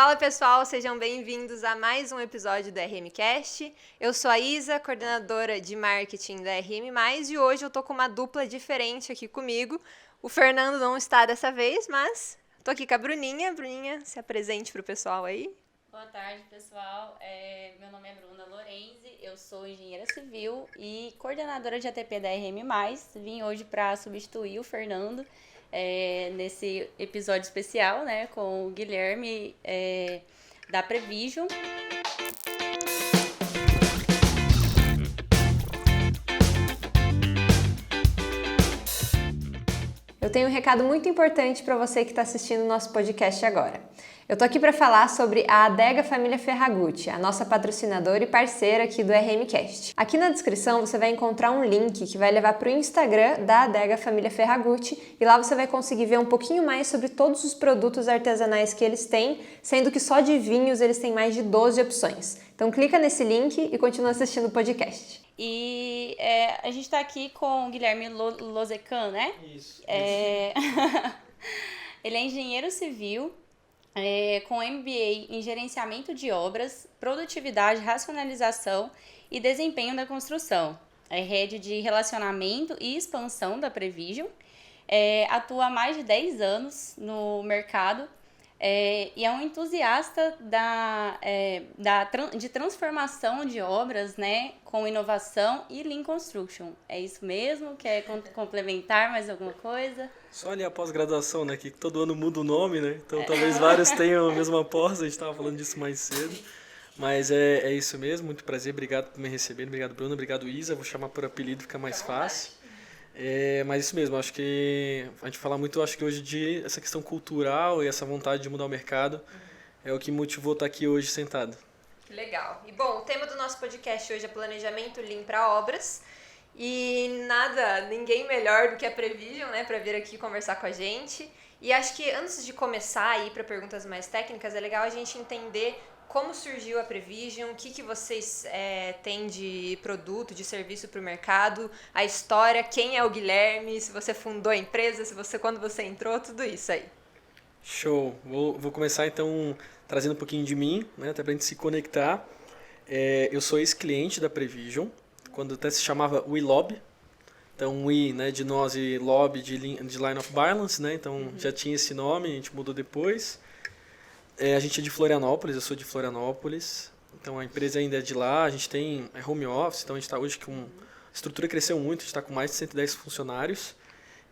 Fala pessoal, sejam bem-vindos a mais um episódio do RMcast. Eu sou a Isa, coordenadora de marketing da RM+, e hoje eu tô com uma dupla diferente aqui comigo. O Fernando não está dessa vez, mas tô aqui com a Bruninha. Bruninha, se apresente pro pessoal aí. Boa tarde, pessoal. Meu nome é Bruna Lorenzi, eu sou engenheira civil e coordenadora de ATP da RM+. Vim hoje para substituir o Fernando nesse episódio especial, né, com o Guilherme da Prevision. Eu tenho um recado muito importante para você que está assistindo o nosso podcast agora. Eu tô aqui para falar sobre a Adega Família Ferragutti, a nossa patrocinadora e parceira aqui do RMcast. Aqui na descrição você vai encontrar um link que vai levar para o Instagram da Adega Família Ferragutti e lá você vai conseguir ver um pouquinho mais sobre todos os produtos artesanais que eles têm, sendo que só de vinhos eles têm mais de 12 opções. Então clica nesse link e continua assistindo o podcast. E a gente está aqui com o Guilherme Lozecan, né? Isso. Ele é engenheiro civil, com MBA em gerenciamento de obras, produtividade, racionalização e desempenho da construção. É head de relacionamento e expansão da Prevision. Atua há mais de 10 anos no mercado e é um entusiasta de transformação de obras, né, com inovação e Lean Construction. É isso mesmo? Quer complementar mais alguma coisa? Só ali a pós-graduação, né? Que todo ano muda o nome, né? Então talvez vários tenham a mesma pós, a gente estava falando disso mais cedo. Mas é isso mesmo, muito prazer, obrigado por me receber, obrigado Bruno, obrigado Isa, vou chamar por apelido, fica mais fácil. Mas isso mesmo, acho que a gente fala muito, acho que hoje de essa questão cultural e essa vontade de mudar o mercado é o que motivou estar aqui hoje sentado. Que legal. E bom, o tema do nosso podcast hoje é planejamento Lean para obras. E ninguém melhor do que a Prevision, né, para vir aqui conversar com a gente. E acho que antes de começar a ir para perguntas mais técnicas, é legal a gente entender como surgiu a Prevision, o que vocês têm de produto, de serviço para o mercado, a história, quem é o Guilherme, se você fundou a empresa, quando você entrou, tudo isso aí. Show! Vou começar então trazendo um pouquinho de mim, né, até para a gente se conectar. Eu sou ex-cliente da Prevision, quando até se chamava WeLob. Então, We, né, de nós, e Lobby de Line of Balance, né? Então já tinha esse nome, a gente mudou depois. A gente é de Florianópolis, eu sou de Florianópolis. Então a empresa ainda é de lá, a gente tem home office, então a gente está hoje com... A estrutura cresceu muito, a gente está com mais de 110 funcionários.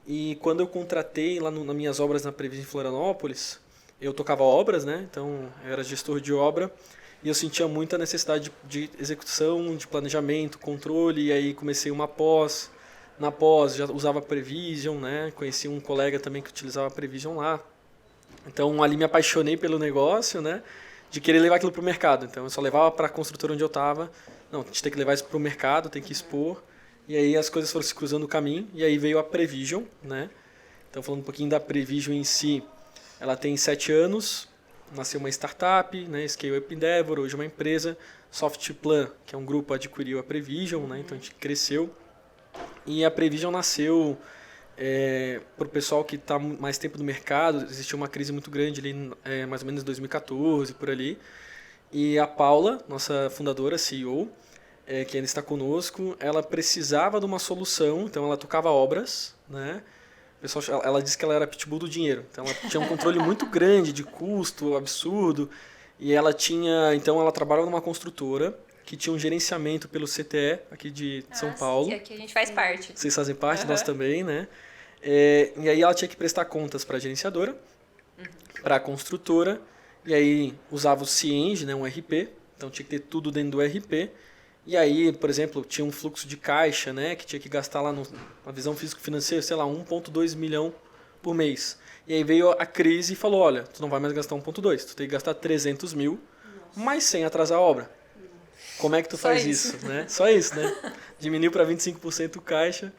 E quando eu contratei lá nas minhas obras na Prevision em Florianópolis, eu tocava obras, né? Então eu era gestor de obra. E eu sentia muita necessidade de execução, de planejamento, controle, e aí comecei uma pós. Na pós já usava Prevision, né? Conheci um colega também que utilizava Prevision lá. Então ali me apaixonei pelo negócio, né? De querer levar aquilo para o mercado. Então eu só levava para a construtora onde eu estava. Não, a gente tem que levar isso para o mercado, tem que expor. E aí as coisas foram se cruzando o caminho, e aí veio a Prevision, né? Então falando um pouquinho da Prevision em si, ela tem 7 anos. Nasceu uma startup, né, Scale Up Endeavor, hoje uma empresa. Softplan, que é um grupo, adquiriu a Prevision, né, então a gente cresceu. E a Prevision nasceu para o pessoal que está mais tempo no mercado. Existiu uma crise muito grande ali, mais ou menos em 2014, por ali. E a Paula, nossa fundadora, CEO, que ainda está conosco, ela precisava de uma solução, então ela tocava obras, né? Pessoal, ela disse que ela era pitbull do dinheiro. Então ela tinha um controle muito grande de custo, absurdo. E então ela trabalhava numa construtora que tinha um gerenciamento pelo CTE aqui de São Paulo. Aqui a gente faz parte. Vocês fazem parte, nós também, né? E aí ela tinha que prestar contas para a gerenciadora, para a construtora. E aí usava o Cienge, né, um RP. Então tinha que ter tudo dentro do RP. E aí, por exemplo, tinha um fluxo de caixa, né, que tinha que gastar lá na visão físico-financeira, sei lá, 1,2 milhão por mês. E aí veio a crise e falou, olha, tu não vai mais gastar 1,2, tu tem que gastar 300 mil, mas sem atrasar a obra. Como é que tu faz isso, né? Só isso, né? Diminuiu para 25% o caixa.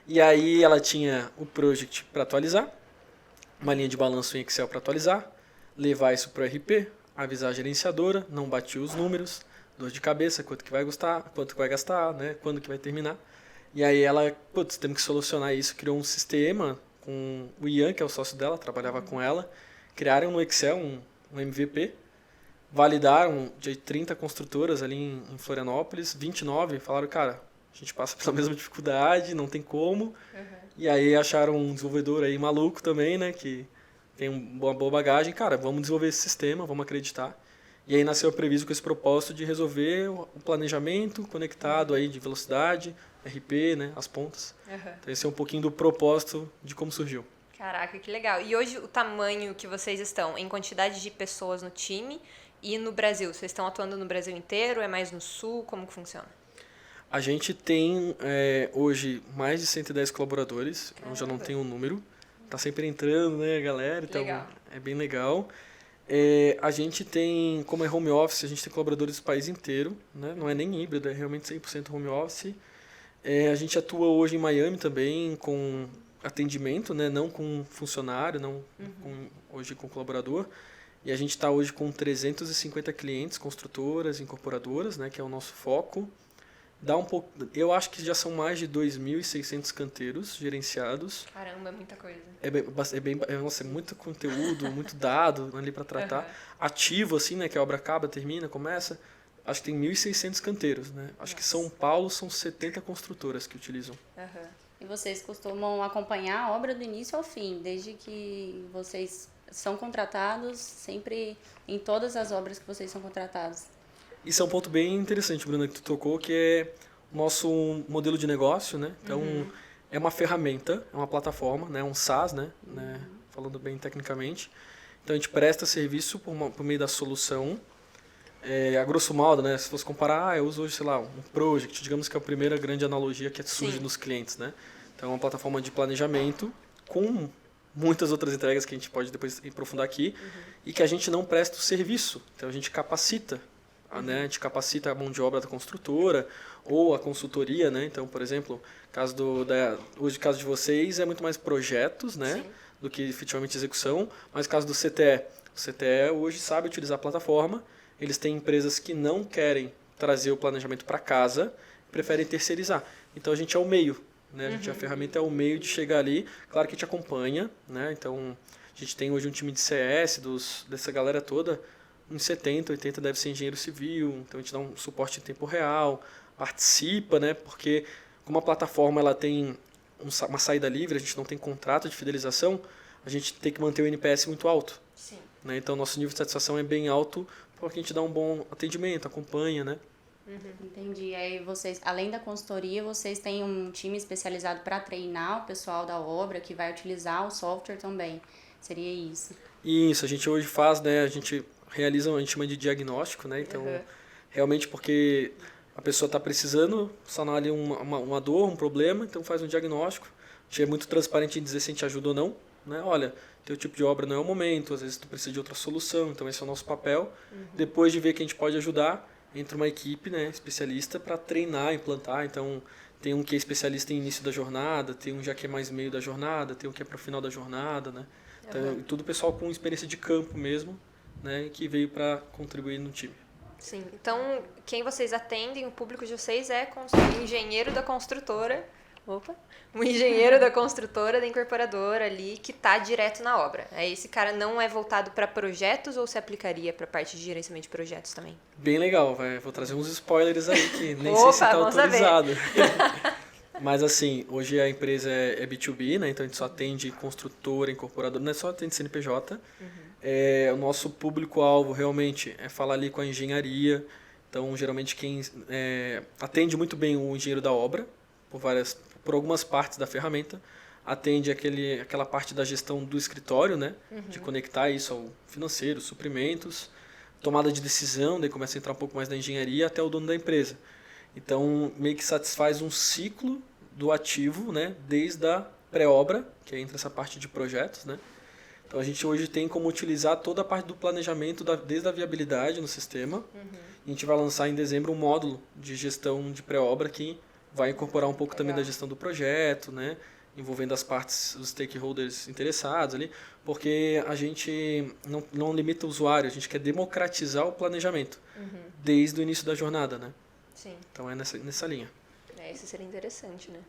E aí ela tinha o project para atualizar, uma linha de balanço em Excel para atualizar, levar isso para o RP, avisar a gerenciadora, não batia os números, dor de cabeça, quanto que vai gastar, né? Quando que vai terminar. E aí ela, temos que solucionar isso, criou um sistema com o Ian, que é o sócio dela, trabalhava com ela, criaram no Excel um MVP, validaram de 30 construtoras ali em Florianópolis, 29 falaram, cara, a gente passa pela mesma dificuldade, não tem como. E aí acharam um desenvolvedor aí maluco também, né, que tem uma boa bagagem. Cara, vamos desenvolver esse sistema, vamos acreditar. E aí nasceu a Previso com esse propósito de resolver o planejamento conectado aí de velocidade, RP, né, as pontas. Então esse é um pouquinho do propósito de como surgiu. Caraca, que legal. E hoje o tamanho que vocês estão em quantidade de pessoas no time e no Brasil? Vocês estão atuando no Brasil inteiro? É mais no Sul? Como que funciona? A gente tem hoje mais de 110 colaboradores. Caramba. Eu já não tenho um número. Tá sempre entrando, né, galera? Então legal. É bem legal. A gente tem, como é home office, a gente tem colaboradores do país inteiro, né? Não é nem híbrido, é realmente 100% home office. A gente atua hoje em Miami também com atendimento, né? Não com funcionário, não hoje com colaborador. E a gente está hoje com 350 clientes, construtoras, incorporadoras, né? Que é o nosso foco. Dá um pouco, eu acho que já são mais de 2.600 canteiros gerenciados. Caramba, é muita coisa. Nossa, é muito conteúdo, muito dado ali para tratar. Ativo, assim, né, que a obra acaba, termina, começa. Acho que tem 1.600 canteiros, né? Acho que São Paulo são 70 construtoras que utilizam. E vocês costumam acompanhar a obra do início ao fim, desde que vocês são contratados, sempre em todas as obras que vocês são contratados? Isso é um ponto bem interessante, Bruna, que tu tocou, que é o nosso modelo de negócio, né? Então, é uma ferramenta, é uma plataforma, né? Um SaaS, né? Falando bem tecnicamente. Então, a gente presta serviço por meio da solução. A grosso modo, né? Se fosse comparar, eu uso hoje, sei lá, um Project, digamos que é a primeira grande analogia que surge nos clientes, né? Então, é uma plataforma de planejamento com muitas outras entregas que a gente pode depois aprofundar aqui e que a gente não presta o serviço. Então, a gente capacita. Né? A gente capacita a mão de obra da construtora ou a consultoria, né? Então, por exemplo, hoje o caso de vocês é muito mais projetos, né? Do que efetivamente execução, mas o caso do CTE, o CTE hoje sabe utilizar a plataforma, eles têm empresas que não querem trazer o planejamento para casa, preferem terceirizar. Então a gente é o meio, né? A ferramenta é o meio de chegar ali, claro que a gente acompanha, né? Então a gente tem hoje um time de CS, dessa galera toda, uns 70, 80 deve ser engenheiro civil, então a gente dá um suporte em tempo real, participa, né? Porque como a plataforma ela tem uma saída livre, a gente não tem contrato de fidelização, a gente tem que manter o NPS muito alto. Né? Então nosso nível de satisfação é bem alto, porque a gente dá um bom atendimento, acompanha, né? Entendi. Aí vocês, além da consultoria, vocês têm um time especializado para treinar o pessoal da obra que vai utilizar o software também. Seria isso? Isso, a gente hoje faz, né? A gente chama de diagnóstico, né? Então, realmente porque a pessoa está precisando sanar ali uma dor, um problema, então faz um diagnóstico. A gente é muito transparente em dizer se a gente ajuda ou não, né? Olha, teu tipo de obra não é o momento, às vezes tu precisa de outra solução, então esse é o nosso papel. Depois de ver que a gente pode ajudar, entra uma equipe, né, especialista para treinar, implantar. Então, tem um que é especialista em início da jornada, tem um já que é mais meio da jornada, tem um que é para o final da jornada, né? Então, tudo pessoal com experiência de campo mesmo, né, que veio para contribuir no time. Sim, então quem vocês atendem, o público de vocês é o engenheiro da construtora, o engenheiro da construtora, da incorporadora ali, que está direto na obra. Aí esse cara não é voltado para projetos ou se aplicaria para a parte de gerenciamento de projetos também? Bem legal, vou trazer uns spoilers aí que nem sei se está autorizado. Mas assim, hoje a empresa é B2B, né? Então a gente só atende construtora, incorporadora, não é só atende CNPJ. O nosso público-alvo realmente é falar ali com a engenharia. Então, geralmente, quem atende muito bem o engenheiro da obra, por algumas partes da ferramenta, atende aquela parte da gestão do escritório, né? De conectar isso ao financeiro, suprimentos, tomada de decisão, daí começa a entrar um pouco mais da engenharia até o dono da empresa. Então, meio que satisfaz um ciclo do ativo, né? Desde a pré-obra, que entra essa parte de projetos, né? Então, a gente hoje tem como utilizar toda a parte do planejamento, desde a viabilidade no sistema. A gente vai lançar em dezembro um módulo de gestão de pré-obra que vai incorporar um pouco também da gestão do projeto, né? Envolvendo as partes, os stakeholders interessados ali, porque a gente não limita o usuário, a gente quer democratizar o planejamento desde o início da jornada, né? Sim. Então é nessa linha. Isso seria interessante, né?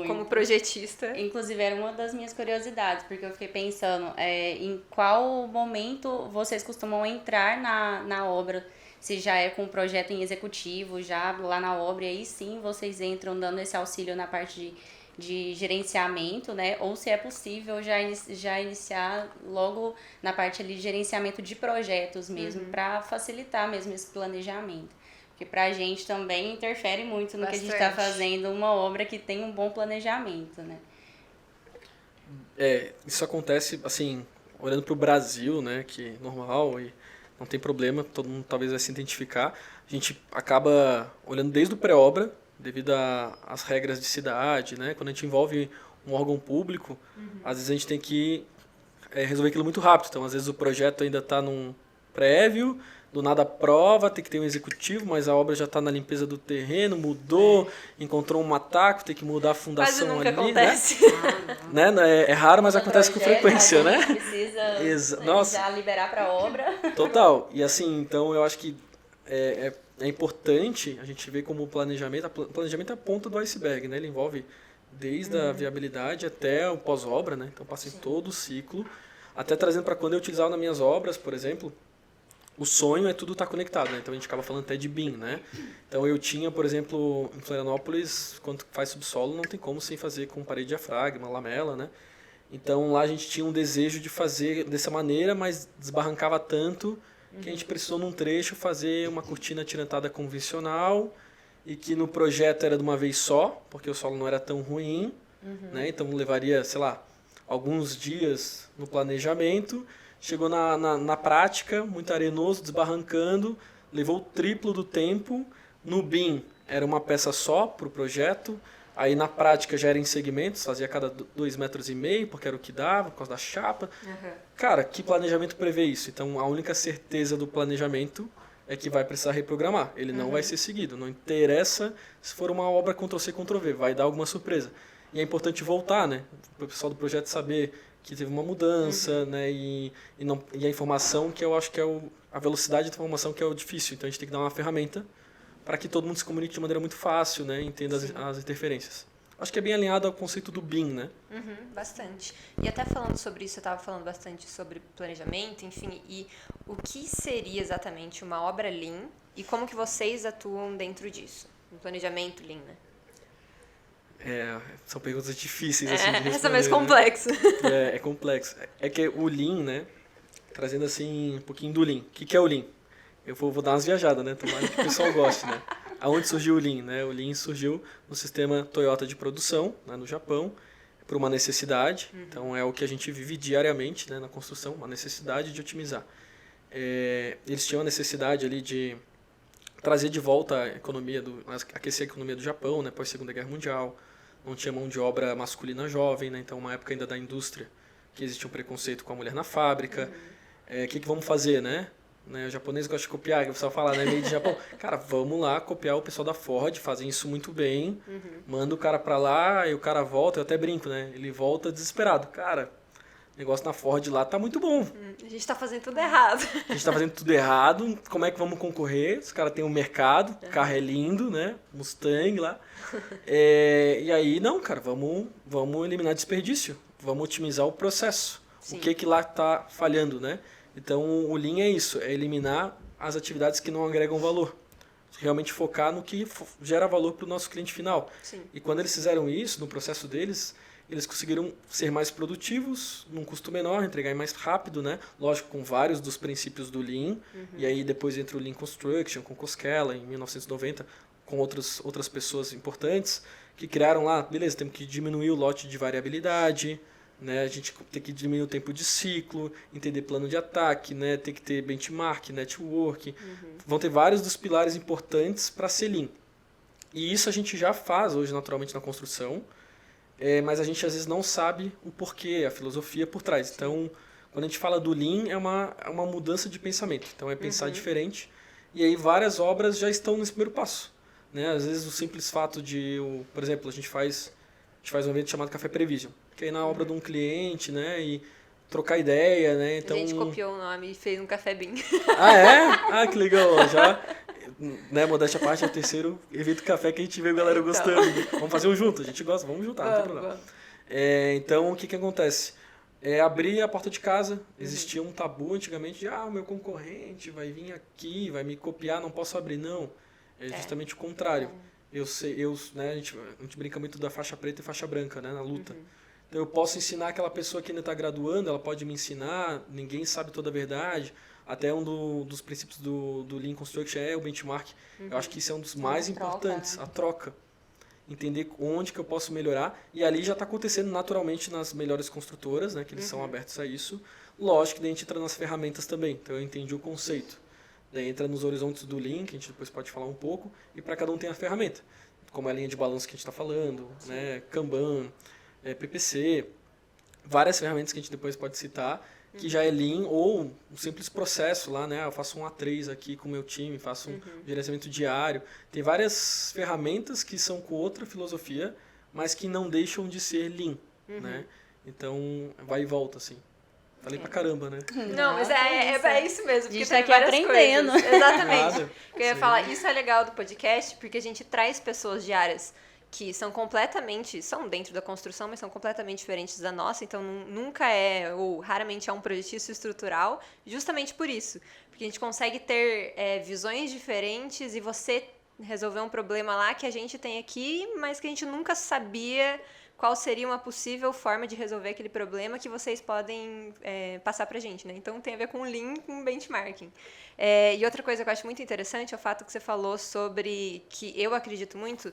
como projetista. Inclusive, era uma das minhas curiosidades, porque eu fiquei pensando em qual momento vocês costumam entrar na obra, se já é com o projeto em executivo, já lá na obra, e aí sim vocês entram dando esse auxílio na parte de gerenciamento, né? Ou se é possível já iniciar logo na parte ali de gerenciamento de projetos mesmo, para facilitar mesmo esse planejamento. Porque pra gente também interfere muito no que a gente está fazendo, uma obra que tem um bom planejamento, né? Isso acontece, assim, olhando para o Brasil, né, que é normal e não tem problema, todo mundo talvez vai se identificar. A gente acaba olhando desde o pré-obra, devido às regras de cidade, né? Quando a gente envolve um órgão público, às vezes a gente tem que resolver aquilo muito rápido. Então, às vezes o projeto ainda está num prévio, do nada aprova, tem que ter um executivo, mas a obra já está na limpeza do terreno, mudou, encontrou um ataque, tem que mudar a fundação quase nunca ali, acontece. né? É raro, mas acontece com frequência, né? Precisa já liberar para a obra. Total. E assim, então eu acho que é importante a gente ver como o planejamento é a ponta do iceberg, né? Ele envolve desde a viabilidade até o pós-obra, né? Então passa em todo o ciclo, até trazendo para quando eu utilizava nas minhas obras, por exemplo, o sonho é tudo estar conectado, né? Então a gente acaba falando até de BIM, né? Então eu tinha, por exemplo, em Florianópolis, quando faz subsolo, não tem como sem fazer com parede de diafragma, lamela, né? Então lá a gente tinha um desejo de fazer dessa maneira, mas desbarrancava tanto que a gente precisou num trecho fazer uma cortina atirantada convencional e que no projeto era de uma vez só, porque o solo não era tão ruim, né? Então levaria, sei lá, alguns dias no planejamento. Chegou na prática, muito arenoso, desbarrancando, levou o triplo do tempo. No BIM era uma peça só para o projeto, aí na prática já era em segmentos, fazia cada 2,5 metros, porque era o que dava, por causa da chapa. Cara, que planejamento prevê isso? Então a única certeza do planejamento é que vai precisar reprogramar, ele não vai ser seguido, não interessa se for uma obra Ctrl+C, Ctrl+V, vai dar alguma surpresa. E é importante voltar, né, para o pessoal do projeto saber que teve uma mudança, né, e a informação, que eu acho que é a velocidade da informação que é o difícil. Então a gente tem que dar uma ferramenta para que todo mundo se comunique de maneira muito fácil, né, entenda as interferências. Acho que é bem alinhado ao conceito do BIM, né? Bastante. E até falando sobre isso, eu estava falando bastante sobre planejamento, enfim, e o que seria exatamente uma obra Lean e como que vocês atuam dentro disso, no planejamento Lean, né? São perguntas difíceis assim, de responder. Essa é mais complexa. É complexo. É que o Lean, né, trazendo assim um pouquinho do Lean. O que é o Lean? Eu vou dar umas viajadas, né? Tomara que o pessoal goste, né? Aonde surgiu o Lean, né? O Lean surgiu no sistema Toyota de produção, né, no Japão, por uma necessidade. Então é o que a gente vive diariamente, né, na construção, uma necessidade de otimizar. Eles tinham a necessidade ali de trazer de volta a economia, aquecer a economia do Japão, né, pós Segunda Guerra Mundial. Não tinha mão de obra masculina jovem, né? Então uma época ainda da indústria, que existia um preconceito com a mulher na fábrica. Que vamos fazer, né? O japonês gosta de copiar, que o pessoal fala, né? Meio de Japão. Cara, vamos lá copiar o pessoal da Ford, fazem isso muito bem. Manda o cara pra lá e o cara volta, eu até brinco, né? Ele volta desesperado. Cara, o negócio na Ford lá tá muito bom. A gente tá fazendo tudo errado. A gente tá fazendo tudo errado, como é que vamos concorrer? Os caras têm um mercado, o carro é lindo, né? Mustang lá. E aí, não, cara, vamos eliminar desperdício, vamos otimizar o processo. Sim. O que lá tá falhando, né? Então, o Lean é isso, é eliminar as atividades que não agregam valor. Realmente focar no que gera valor para o nosso cliente final. Sim. E quando eles fizeram isso, no processo deles, eles conseguiram ser mais produtivos, num custo menor, entregar mais rápido, né? Lógico, com vários dos princípios do Lean. E aí depois entra o Lean Construction, com Koskela, em 1990, com outras pessoas importantes, que criaram lá, beleza, temos que diminuir o lote de variabilidade, né? A gente tem que diminuir o tempo de ciclo, entender plano de ataque, né? Tem que ter benchmark, network. Vão ter vários dos pilares importantes para ser Lean. E isso a gente já faz hoje naturalmente na construção, mas a gente às vezes não sabe o porquê, a filosofia por trás. Então, quando a gente fala do Lean, é uma mudança de pensamento. Então, é pensar diferente. E aí várias obras já estão nesse primeiro passo. Né? Às vezes o simples fato de, por exemplo, a gente faz um evento chamado Café Prevision, que é na obra de um cliente, né, e trocar ideia, né, então... A gente copiou o nome e fez um Café BIM. Ah, é? Ah, que legal, já... né, modéstia à parte, é o terceiro evento café que a gente vê a galera gostando. Vamos fazer um junto, a gente gosta, vamos juntar, não tem problema. Então, o que acontece? Abrir a porta de casa, existia um tabu antigamente de, o meu concorrente vai vir aqui, vai me copiar, não posso abrir, não. É justamente o contrário. Né, a gente brinca muito da faixa preta e faixa branca, né, na luta. Então eu posso ensinar aquela pessoa que ainda está graduando, ela pode me ensinar, ninguém sabe toda a verdade. Até um dos princípios do Lean Construction é o benchmark. Eu acho que isso é um dos mais importantes, a troca. Entender onde que eu posso melhorar. E ali já está acontecendo naturalmente nas melhores construtoras, né, que eles são abertos a isso. Lógico que daí a gente entra nas ferramentas também. Então eu entendi o conceito. Daí entra nos horizontes do Lean, que a gente depois pode falar um pouco. E para cada um tem a ferramenta. Como a linha de balanço que a gente está falando, né, Kanban, PPC, várias ferramentas que a gente depois pode citar, que já é Lean, ou um simples processo lá, né? Eu faço um A3 aqui com o meu time, faço um gerenciamento diário. Tem várias ferramentas que são com outra filosofia, mas que não deixam de ser Lean, né? Então, vai e volta, assim. Falei pra caramba, né? Não, mas é isso mesmo. A gente tá aqui aprendendo. Coisas. Exatamente. Eu ia falar, isso é legal do podcast, porque a gente traz pessoas de áreas que são dentro da construção, mas são completamente diferentes da nossa, então nunca ou raramente é um projetista estrutural, justamente por isso. Porque a gente consegue ter visões diferentes e você resolver um problema lá que a gente tem aqui, mas que a gente nunca sabia qual seria uma possível forma de resolver aquele problema que vocês podem passar pra gente, né? Então tem a ver com Lean, com benchmarking. E outra coisa que eu acho muito interessante é o fato que você falou sobre, que eu acredito muito,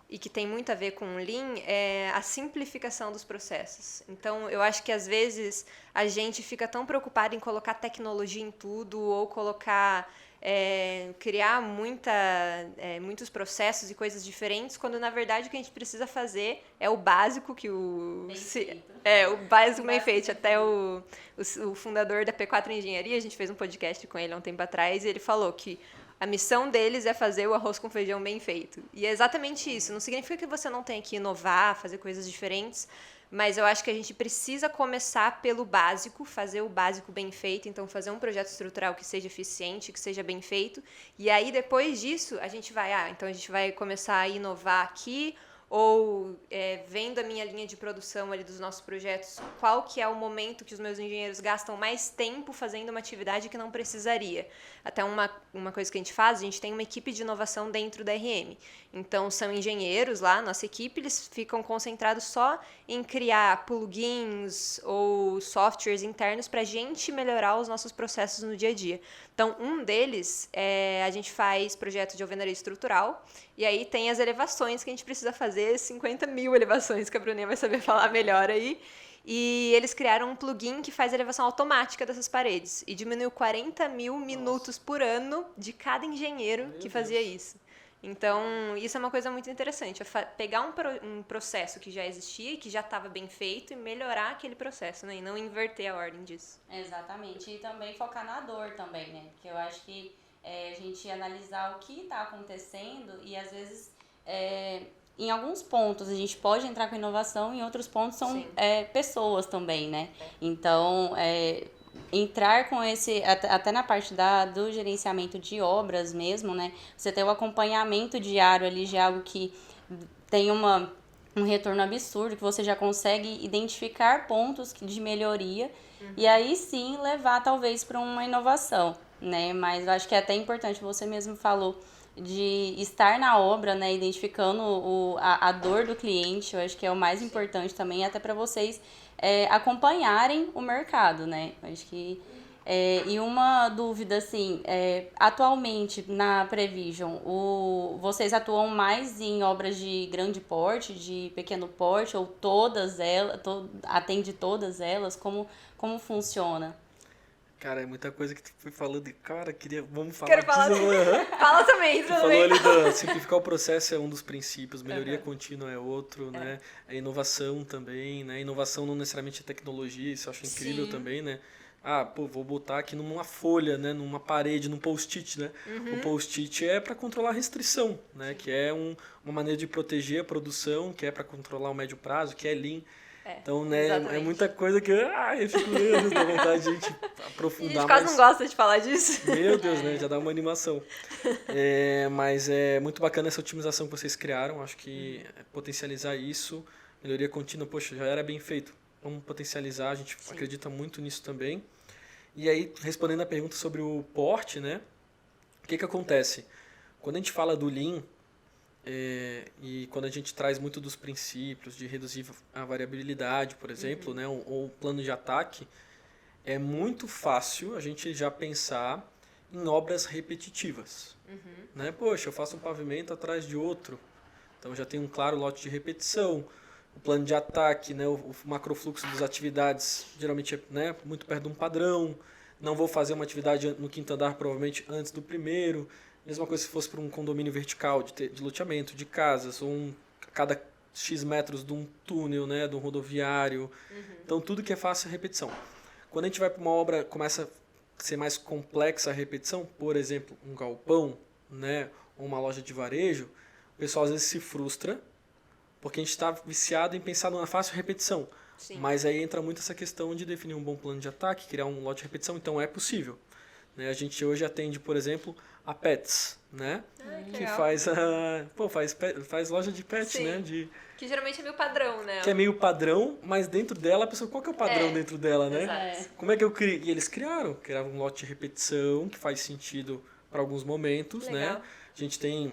e que tem muito a ver com o Lean, é a simplificação dos processos. Então, eu acho que às vezes a gente fica tão preocupado em colocar tecnologia em tudo, ou criar muitos processos e coisas diferentes, quando na verdade o que a gente precisa fazer é o básico o básico bem feito. Até o fundador da P4 Engenharia, a gente fez um podcast com ele há um tempo atrás, e ele falou que a missão deles é fazer o arroz com feijão bem feito. E é exatamente isso. Não significa que você não tenha que inovar, fazer coisas diferentes, mas eu acho que a gente precisa começar pelo básico, fazer o básico bem feito. Então, fazer um projeto estrutural que seja eficiente, que seja bem feito. E aí, depois disso, a gente vai começar a inovar aqui, ou vendo a minha linha de produção ali dos nossos projetos, qual que é o momento que os meus engenheiros gastam mais tempo fazendo uma atividade que não precisaria. Até uma coisa que a gente tem uma equipe de inovação dentro da RM. Então, são engenheiros lá, nossa equipe, eles ficam concentrados só em criar plugins ou softwares internos para a gente melhorar os nossos processos no dia a dia. Então, um deles, a gente faz projeto de alvenaria estrutural, e aí tem as elevações que a gente precisa fazer, 50 mil elevações, que a Bruninha vai saber falar melhor aí. E eles criaram um plugin que faz a elevação automática dessas paredes. E diminuiu 40 mil minutos por ano de cada engenheiro que fazia isso. Então, isso é uma coisa muito interessante. Pegar um processo que já existia e que já estava bem feito e melhorar aquele processo, né? E não inverter a ordem disso. Exatamente. E também focar na dor também, né? Porque eu acho que a gente analisar o que está acontecendo e, às vezes, em alguns pontos a gente pode entrar com inovação, em outros pontos são pessoas também, né? Então, entrar com esse, até na parte do gerenciamento de obras mesmo, né? Você ter o acompanhamento diário ali de algo que tem um retorno absurdo, que você já consegue identificar pontos de melhoria e aí sim levar talvez para uma inovação, né? Mas eu acho que é até importante, você mesmo falou, de estar na obra, né, identificando a dor do cliente. Eu acho que é o mais importante também, até para vocês acompanharem o mercado, né? Eu acho que e uma dúvida, assim, atualmente na Prevision, vocês atuam mais em obras de grande porte, de pequeno porte, ou todas elas, atende todas elas? Como funciona? Cara, é muita coisa que tu foi falando. Cara, vamos falar Quero falar disso. Fala também. Tu falou ali de simplificar o processo, é um dos princípios, melhoria contínua é outro, né? A inovação também, né? Inovação não necessariamente é tecnologia, isso eu acho incrível também, né? Vou botar aqui numa folha, né? Numa parede, num post-it, né? O post-it é para controlar a restrição, né? Que é uma maneira de proteger a produção, que é para controlar o médio prazo, que é Lean. Então, né, é exatamente. muita coisa que eu fico, meu Deus, dá vontade de a gente E a aprofundar gente quase mais. não gosta de falar disso. Meu Deus, né? Já dá uma animação. Mas é muito bacana essa otimização que vocês criaram. Acho que potencializar isso, melhoria contínua, poxa, já era bem feito. Vamos potencializar, a gente acredita muito nisso também. E aí, respondendo a pergunta sobre o porte, né? O que acontece? Quando a gente fala do Lean, e quando a gente traz muito dos princípios de reduzir a variabilidade, por exemplo, né, ou plano de ataque, é muito fácil a gente já pensar em obras repetitivas. Né? Poxa, eu faço um pavimento atrás de outro, então já tem um claro lote de repetição. O plano de ataque, né, o macrofluxo das atividades, geralmente é, né, muito perto de um padrão. Não vou fazer uma atividade no quinto andar, provavelmente antes do primeiro. Mesma coisa se fosse para um condomínio vertical de loteamento, de casas, ou cada X metros de um túnel, né, de um rodoviário. Então, tudo que é fácil é repetição. Quando a gente vai para uma obra, começa a ser mais complexa a repetição, por exemplo, um galpão, né, ou uma loja de varejo, o pessoal às vezes se frustra, porque a gente está viciado em pensar numa fácil repetição. Sim. Mas aí entra muito essa questão de definir um bom plano de ataque, criar um lote de repetição, então é possível. Né? A gente hoje atende, por exemplo, a Pets, né? Que Que legal. faz loja de pet, Sim. né? Que geralmente é meio padrão, né? Que é meio padrão, mas dentro dela, a pessoa, qual que é o padrão dentro dela, né? Exato. Como é que eu criei? E eles criaram um lote de repetição que faz sentido para alguns momentos, né? Legal. A gente tem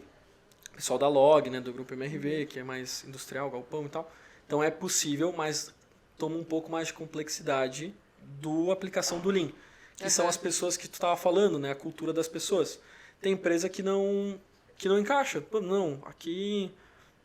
o pessoal da Log, né, do grupo MRV, que é mais industrial, galpão e tal. Então é possível, mas toma um pouco mais de complexidade do aplicação do Lean, que são as pessoas que tu estava falando, né, a cultura das pessoas. Tem empresa que não encaixa. Pô, não, aqui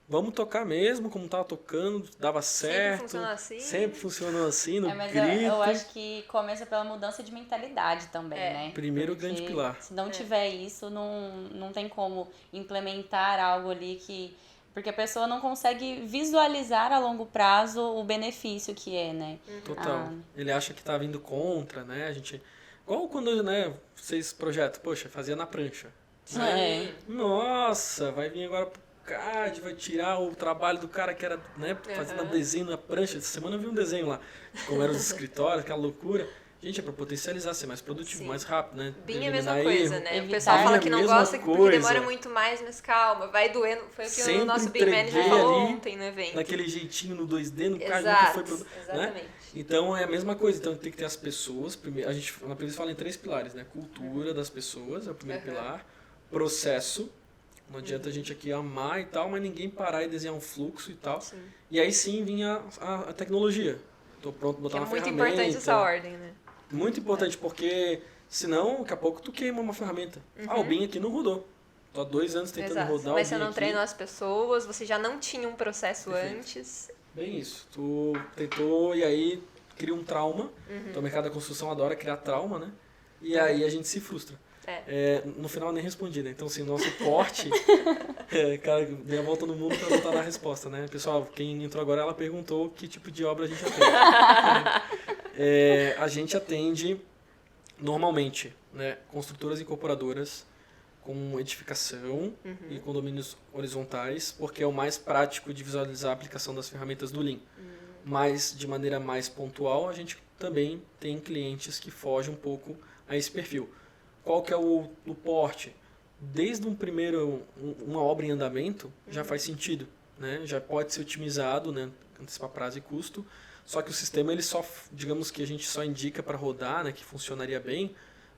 vamos tocar mesmo como estava tocando, dava certo. funcionou assim. Sempre funcionou assim, no Mas grito. eu acho que começa pela mudança de mentalidade também, né? Primeiro Porque grande pilar. Se não tiver isso, não tem como implementar algo ali que... Porque a pessoa não consegue visualizar a longo prazo o benefício que é, né? Total. Ele acha que tá vindo contra, né? A gente... Igual quando, né, vocês projetam, poxa, fazia na prancha. É. Nossa, vai vir agora pro CAD, vai tirar o trabalho do cara que era, né, fazendo desenho na prancha. Essa semana eu vi um desenho lá, como eram os escritórios, aquela loucura. Gente, é pra potencializar, ser mais produtivo, mais rápido, né? BIM é a mesma Eliminar coisa, erro. né? O Evitar. pessoal fala BIM é que a não mesma gosta porque coisa. demora muito mais, mas calma, vai doendo. Foi o que Sempre o nosso BIM Manager entreguei falou ali, ontem no evento. Naquele jeitinho no 2D, no CAD, nunca Exato, foi pro, exatamente. né? Então é a mesma coisa, então tem que ter as pessoas, primeiro, a gente na previsão fala em 3 pilares, né? Cultura das pessoas é o primeiro pilar, processo, não adianta a gente aqui amar e tal, mas ninguém parar e desenhar um fluxo e tal. Sim. E aí sim vinha a tecnologia. Tô pronto pra botar Que é uma muito ferramenta. importante essa ordem, né? Muito importante, porque senão daqui a pouco tu queima uma ferramenta. O BIM aqui não rodou. Tô há 2 anos tentando Exato. rodar Mas o você BIM não aqui. treinou as pessoas, você já não tinha um processo Perfeito. antes. Bem isso. Tu tentou e aí cria um trauma. Então o mercado da construção adora criar trauma, né? E aí a gente se frustra. No final eu nem respondi, né? Então assim, o nosso porte... cara, dei a volta no mundo pra voltar na resposta, né? Pessoal, quem entrou agora, ela perguntou que tipo de obra a gente atende. A gente atende normalmente, né? Construtoras e incorporadoras com edificação e condomínios horizontais, porque é o mais prático de visualizar a aplicação das ferramentas do Lean. Mas, de maneira mais pontual, a gente também tem clientes que fogem um pouco a esse perfil. Qual que é o porte? Desde uma obra em andamento, já faz sentido, né? Já pode ser otimizado, né? Antecipar prazo e custo, só que o sistema, ele só, digamos que a gente só indica para rodar, né? Que funcionaria bem,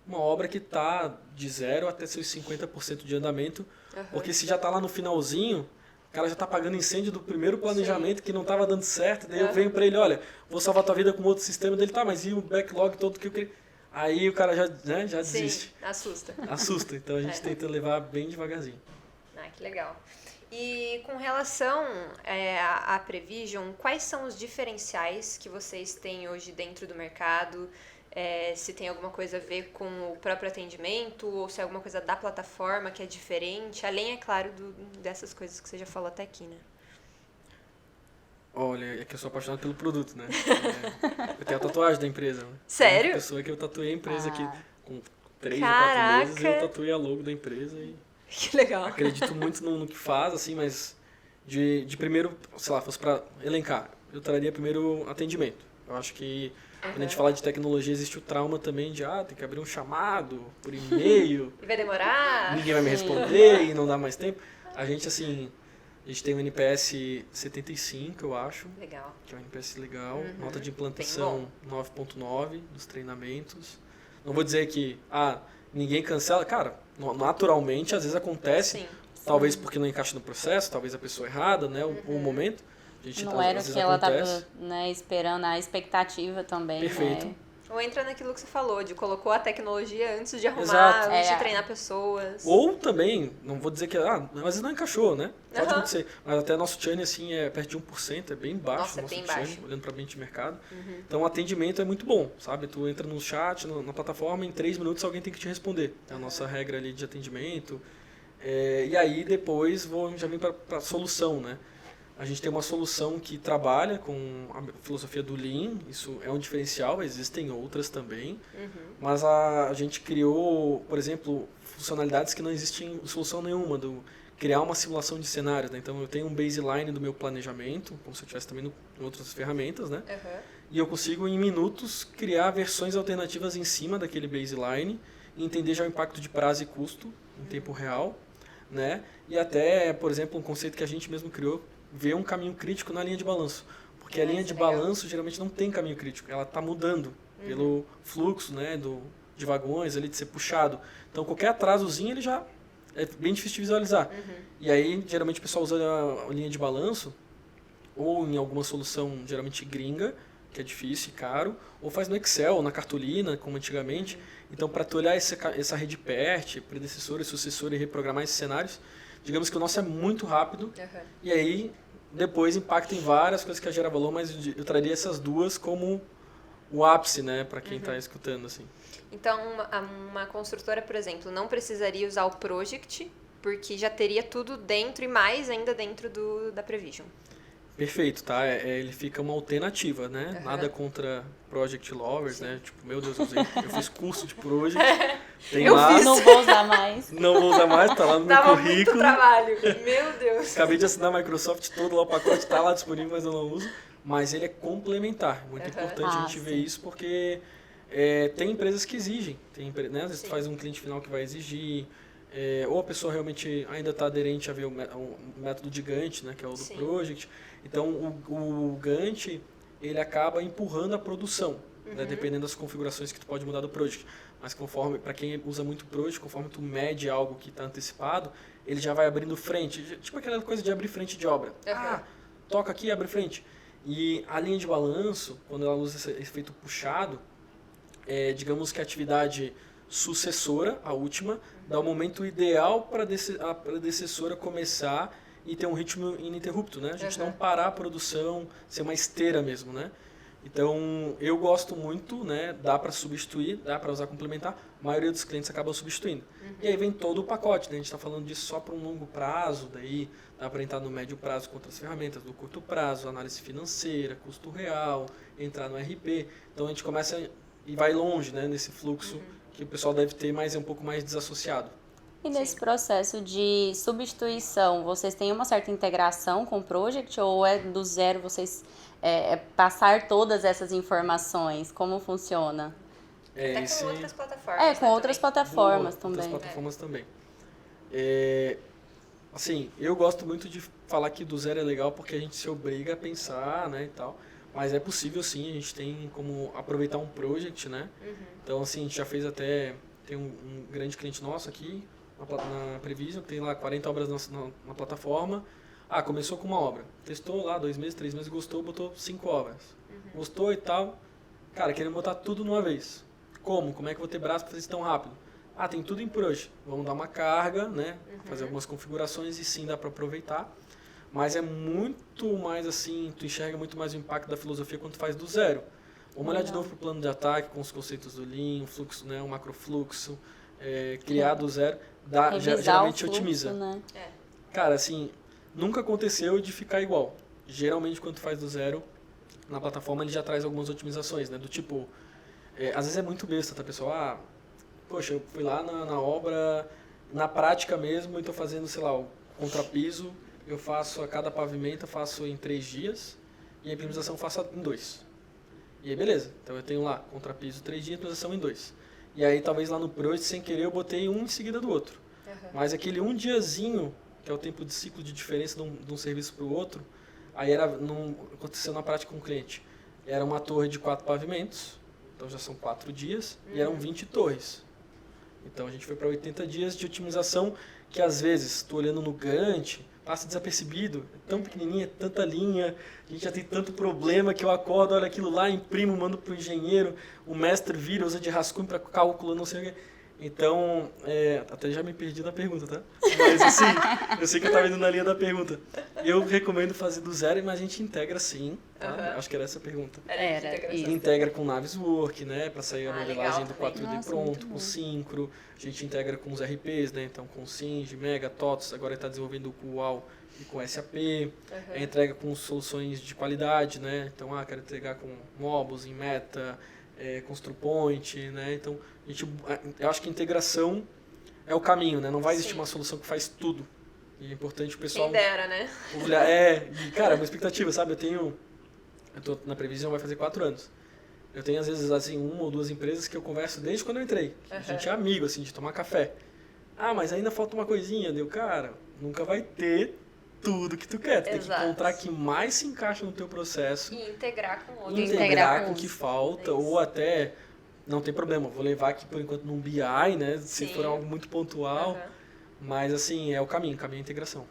uma obra que está de 0 até seus 50% de andamento, porque se já está lá no finalzinho, o cara já está pagando incêndio do primeiro planejamento que não estava dando certo, daí eu venho para ele, olha, vou salvar tua vida com outro sistema, dele, tá, mas e o backlog todo que eu queria? Aí o cara já desiste. Sim, assusta. Assusta, então a gente tenta levar bem devagarzinho. Ah, que legal. E com relação à Prevision, quais são os diferenciais que vocês têm hoje dentro do mercado? Se tem alguma coisa a ver com o próprio atendimento ou se é alguma coisa da plataforma que é diferente, além, é claro, dessas coisas que você já falou até aqui, né? Olha, é que eu sou apaixonado pelo produto, né? Eu tenho a tatuagem da empresa. Né? Sério? Uma pessoa que eu tatuei a empresa aqui com 3 ou 4 Caraca! meses, eu tatuei a logo da empresa e Que legal. acredito muito no que faz, assim, mas de primeiro, sei lá, fosse pra elencar. eu traria primeiro atendimento. Eu acho que quando a gente fala de tecnologia, existe o trauma também de, tem que abrir um chamado por e-mail. E vai demorar. Ninguém vai me responder e não dá mais tempo. A gente, assim, a gente tem um NPS 75, eu acho. Legal. Que é um NPS legal. Nota de implantação 9.9 dos treinamentos. Não vou dizer que, ninguém cancela. Cara, naturalmente, às vezes acontece. Sim. Talvez porque não encaixa no processo, talvez a pessoa errada, né? O momento. A gente, Não era o que ela estava esperando, a expectativa também. Perfeito. Né? Ou entra naquilo que você falou, de colocou a tecnologia antes de arrumar, Exato. antes de treinar pessoas. Ou também, não vou dizer que, às vezes não encaixou, né? Pode acontecer. Mas até nosso churn, assim, é perto de 1%, é bem baixo. Nossa, nosso bem churn, baixo. olhando para ambiente de mercado. Então, o atendimento é muito bom, sabe? Tu entra no chat, na plataforma, em 3 minutos alguém tem que te responder. É a nossa regra ali de atendimento. E aí, depois, já vem para a solução, né? A gente tem uma solução que trabalha com a filosofia do Lean, isso é um diferencial, existem outras também, mas a gente criou, por exemplo, funcionalidades que não existem solução nenhuma, do criar uma simulação de cenários, né? Então eu tenho um baseline do meu planejamento, como se eu estivesse também em outras ferramentas, né? E eu consigo em minutos criar versões alternativas em cima daquele baseline e entender já o impacto de prazo e custo em tempo real, né? E até, por exemplo, um conceito que a gente mesmo criou, ver um caminho crítico na linha de balanço. Porque a linha de balanço geralmente não tem caminho crítico, ela está mudando pelo fluxo, né, de vagões ali, de ser puxado. Então qualquer atrasozinho ele já é bem difícil de visualizar. E aí geralmente o pessoal usa a linha de balanço ou em alguma solução geralmente gringa, que é difícil e caro, ou faz no Excel, ou na cartolina, como antigamente. Então para tu olhar essa rede PERT, predecessora e sucessora e reprogramar esses cenários, digamos que o nosso é muito rápido, e aí depois impacta em várias coisas que a gera valor, mas eu traria essas duas como o ápice, né, para quem está escutando, assim. Então, uma construtora, por exemplo, não precisaria usar o Project, porque já teria tudo dentro e mais ainda dentro da Prevision. Perfeito, tá? Ele fica uma alternativa, né? Nada contra Project Lovers, né? Tipo, meu Deus, eu fiz curso de Project, tem lá. Não vou usar mais. Não vou usar mais, tá lá no meu Dava currículo. muito trabalho, meu Deus. Acabei de assinar a Microsoft todo lá, o pacote tá lá disponível, mas eu não uso. Mas ele é complementar. Muito importante a gente ver isso, porque tem empresas que exigem. Né? Às vezes tu faz um cliente final que vai exigir, ou a pessoa realmente ainda está aderente a ver o método de Gantt, né? Que é o do Project. Então, o Gantt, ele acaba empurrando a produção, né? Dependendo das configurações que tu pode mudar do Project. Mas conforme, para quem usa muito Project, conforme tu mede algo que está antecipado, ele já vai abrindo frente. Tipo aquela coisa de abrir frente de obra. Toca aqui e abre frente. E a linha de balanço, quando ela usa esse efeito puxado, digamos que a atividade sucessora, a última, dá o momento ideal para a predecessora começar e ter um ritmo ininterrupto, né? A gente não parar a produção, ser uma esteira mesmo, né? Então, eu gosto muito, né? Dá para substituir, dá para usar complementar. A maioria dos clientes acaba substituindo. E aí vem todo o pacote, né? A gente está falando disso só para um longo prazo, daí dá para entrar no médio prazo com outras ferramentas, no curto prazo, análise financeira, custo real, entrar no RP. Então, a gente começa e vai longe, né? Nesse fluxo que o pessoal deve ter, mas é um pouco mais desassociado. E nesse processo de substituição, vocês têm uma certa integração com o Project ou é do zero vocês passar todas essas informações? Como funciona? Até com outras plataformas. Com outras plataformas também. Outras plataformas também. Assim, eu gosto muito de falar que do zero é legal porque a gente se obriga a pensar, né, e tal. Mas é possível sim, a gente tem como aproveitar um project, né? Então, assim, a gente já fez tem um grande cliente nosso aqui, na Prevision, tem lá 40 obras na plataforma. Começou com uma obra, testou lá 2 meses, 3 meses, gostou, botou 5 obras. Gostou e tal. Cara, querendo botar tudo de uma vez. Como? Como é que eu vou ter braço para fazer isso tão rápido? Tem tudo em Project. Vamos dar uma carga, né? Fazer algumas configurações e sim dá para aproveitar. Mas é muito mais assim, tu enxerga muito mais o impacto da filosofia quando tu faz do zero. Vamos olhar de novo para o plano de ataque com os conceitos do Lean, o fluxo, né, o macrofluxo, criar do zero, geralmente otimiza. Né? Cara, assim, nunca aconteceu de ficar igual. Geralmente quando tu faz do zero, na plataforma ele já traz algumas otimizações, né, do tipo, às vezes é muito besta, tá, pessoal? Poxa, eu fui lá na obra, na prática mesmo, eu estou fazendo, sei lá, o contrapiso, eu faço a cada pavimento, eu faço em 3 dias, e a implementação eu faço em 2. E aí beleza, então eu tenho lá contrapiso 3 dias, implementação em 2. E aí talvez lá no Project, sem querer, eu botei um em seguida do outro. Mas aquele um diazinho, que é o tempo de ciclo de diferença de um serviço para o outro, aí aconteceu na prática com o cliente. Era uma torre de 4 pavimentos, então já são 4 dias, e eram 20 torres. Então a gente foi para 80 dias de otimização, que às vezes, estou olhando no Gantt, passa desapercebido, é tão pequenininha, tanta linha, a gente já tem tanto problema que eu acordo, olho aquilo lá, imprimo, mando para o engenheiro, o mestre vira, usa de rascunho para cálculo, não sei o que. Então, até já me perdi na pergunta, tá? Mas assim, eu sei que eu estava indo na linha da pergunta. Eu recomendo fazer do zero, mas a gente integra sim, tá? Acho que era essa a pergunta. Era isso. Integra com Navisworks, né? Para sair a modelagem legal, do 4D pronto, com Syncro. A gente integra com os RPs, né? Então com Singe, Mega, TOTS, agora está desenvolvendo com o UAU e com SAP. Entrega com soluções de qualidade, né? Então, quero entregar com Mobus, em Meta, ConstruPoint, né? Então, eu acho que integração é o caminho, né? Não vai existir uma solução que faz tudo. E é importante o pessoal... Quem dera, né? Olhar, cara, é uma expectativa, sabe? Eu tô na Prevision, vai fazer 4 anos. Eu tenho, às vezes, assim, 1 ou 2 empresas que eu converso desde quando eu entrei. A gente é amigo, assim, de tomar café. Mas ainda falta uma coisinha. Cara, nunca vai ter tudo que tu quer. Tu tem que encontrar que mais se encaixa no teu processo. E integrar com outro. Integrar com o que falta, ou até... Não tem problema, vou levar aqui por enquanto num BI, né? Se for algo muito pontual. Mas, assim, é o caminho é a integração.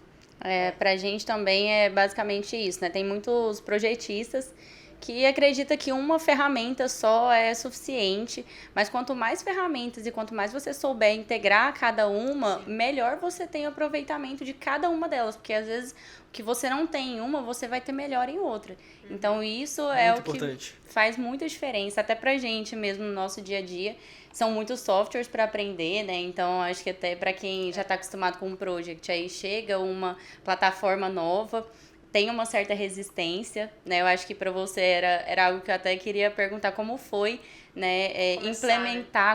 Pra gente também é basicamente isso, né? Tem muitos projetistas que acredita que uma ferramenta só é suficiente, mas quanto mais ferramentas e quanto mais você souber integrar cada uma, melhor você tem o aproveitamento de cada uma delas, porque às vezes o que você não tem em uma, você vai ter melhor em outra. Então isso é o que faz muita diferença, até pra gente mesmo no nosso dia a dia. São muitos softwares para aprender, né? Então, acho que até para quem já está acostumado com um project, aí chega uma plataforma nova, tem uma certa resistência, né? Eu acho que para você era algo que eu até queria perguntar como foi, né?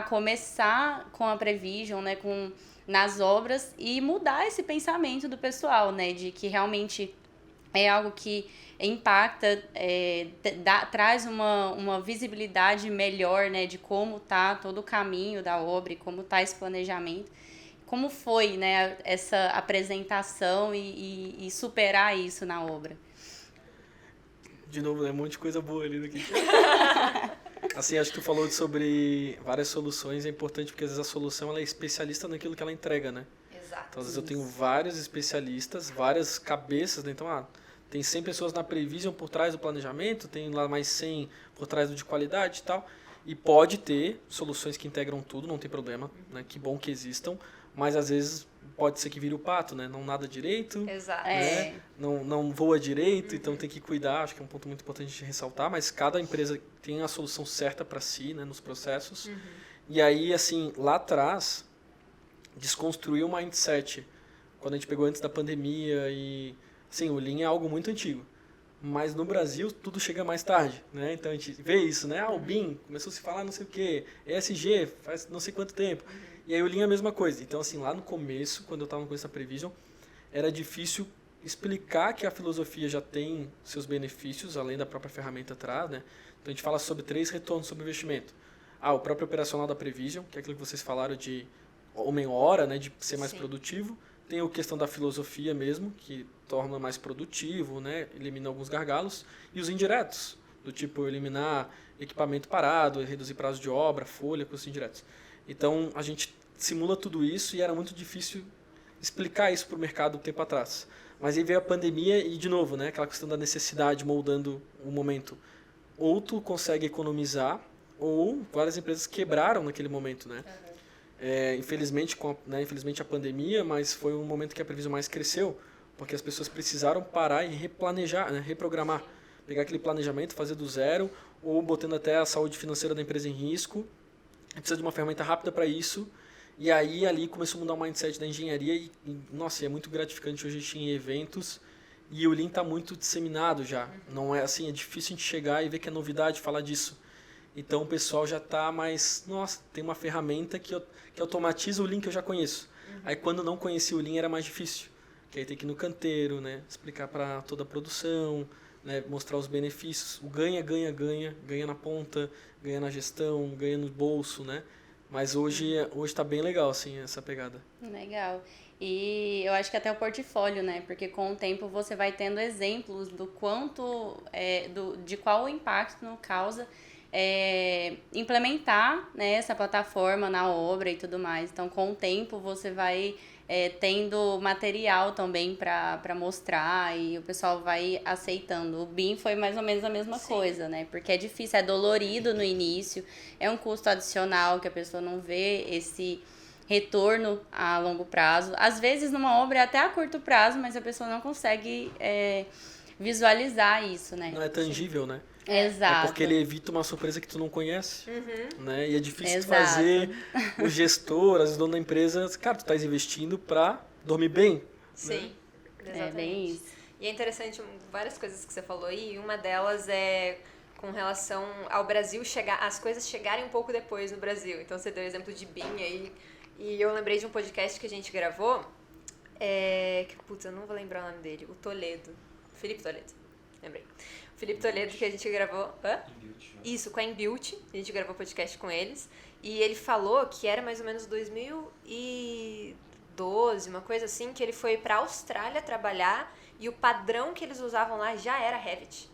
Começar com a Prevision, né? Nas obras e mudar esse pensamento do pessoal, né? De que realmente é algo que impacta, traz uma visibilidade melhor, né, de como está todo o caminho da obra e como está esse planejamento. Como foi, né, essa apresentação e superar isso na obra? De novo, né, um monte de coisa boa ali daqui. Assim, acho que tu falou sobre várias soluções, é importante porque às vezes a solução ela é especialista naquilo que ela entrega, né? Exato. Então, às vezes eu tenho vários especialistas, várias cabeças, né? Então, tem 100 pessoas na Prevision por trás do planejamento, tem lá mais 100 por trás do de qualidade e tal. E pode ter soluções que integram tudo, não tem problema, né? Que bom que existam, mas às vezes pode ser que vire o pato, né? Não nada direito, Exato. Né? Não voa direito, então tem que cuidar, acho que é um ponto muito importante de ressaltar, mas cada empresa tem a solução certa para si, né? Nos processos. E aí, assim, lá atrás, desconstruir o mindset, quando a gente pegou antes da pandemia e... Sim, o Lean é algo muito antigo, mas no Brasil tudo chega mais tarde, né? Então a gente vê isso, né? O BIM começou a se falar não sei o quê, ESG faz não sei quanto tempo, e aí o Lean é a mesma coisa. Então assim, lá no começo, quando eu estava no começo da Prevision, era difícil explicar que a filosofia já tem seus benefícios, além da própria ferramenta atrás, né? Então a gente fala sobre 3 retornos sobre investimento. O próprio operacional da Prevision, que é aquilo que vocês falaram de homem-hora, né? De ser mais produtivo. Tem a questão da filosofia mesmo, que torna mais produtivo, né? Elimina alguns gargalos. E os indiretos, do tipo eliminar equipamento parado, reduzir prazo de obra, folha, custos indiretos. Então, a gente simula tudo isso e era muito difícil explicar isso para o mercado um tempo atrás. Mas aí veio a pandemia e, de novo, né? Aquela questão da necessidade moldando o momento. Ou tu consegue economizar, ou várias empresas quebraram naquele momento, né? Infelizmente, infelizmente a pandemia, mas foi um momento que a Prevision mais cresceu, porque as pessoas precisaram parar e replanejar, né, reprogramar, pegar aquele planejamento, fazer do zero, ou botando até a saúde financeira da empresa em risco. Precisa de uma ferramenta rápida para isso, e aí ali começou a mudar o mindset da engenharia, e nossa, é muito gratificante hoje a gente em eventos, e o Lean está muito disseminado já, não é assim, é difícil a gente chegar e ver que é novidade falar disso. Então o pessoal já está mais, nossa, tem uma ferramenta que automatiza o Lean que eu já conheço. Aí quando não conhecia o Lean era mais difícil, que aí tem que ir no canteiro, né, explicar para toda a produção, né, mostrar os benefícios. O ganha, ganha, ganha, ganha na ponta, ganha na gestão, ganha no bolso, né? Mas hoje tá bem legal, assim, essa pegada. Legal. E eu acho que até o portfólio, né? Porque com o tempo você vai tendo exemplos do quanto, de qual o impacto não causa implementar, né, essa plataforma na obra e tudo mais. Então, com o tempo você vai tendo material também para mostrar e o pessoal vai aceitando. O BIM foi mais ou menos a mesma coisa, né? Porque é difícil, é dolorido no início, é um custo adicional que a pessoa não vê esse retorno a longo prazo. Às vezes, numa obra é até a curto prazo, mas a pessoa não consegue visualizar isso, né? Não é tangível, né? Exato. É porque ele evita uma surpresa que tu não conhece, né? E é difícil tu Exato. fazer o gestor, as dono da empresa, cara, tu estás investindo para dormir bem. Sim, né? exatamente. É bem isso. E é interessante várias coisas que você falou aí, e uma delas é com relação ao Brasil as coisas chegarem um pouco depois no Brasil. Então você deu o exemplo de BIM aí, e eu lembrei de um podcast que a gente gravou, eu não vou lembrar o nome dele, o Toledo, Felipe Toledo, lembrei. Felipe Toledo, que a gente gravou... Isso, com a Inbuilt, a gente gravou podcast com eles, e ele falou que era mais ou menos 2012, uma coisa assim, que ele foi pra Austrália trabalhar, e o padrão que eles usavam lá já era Revit.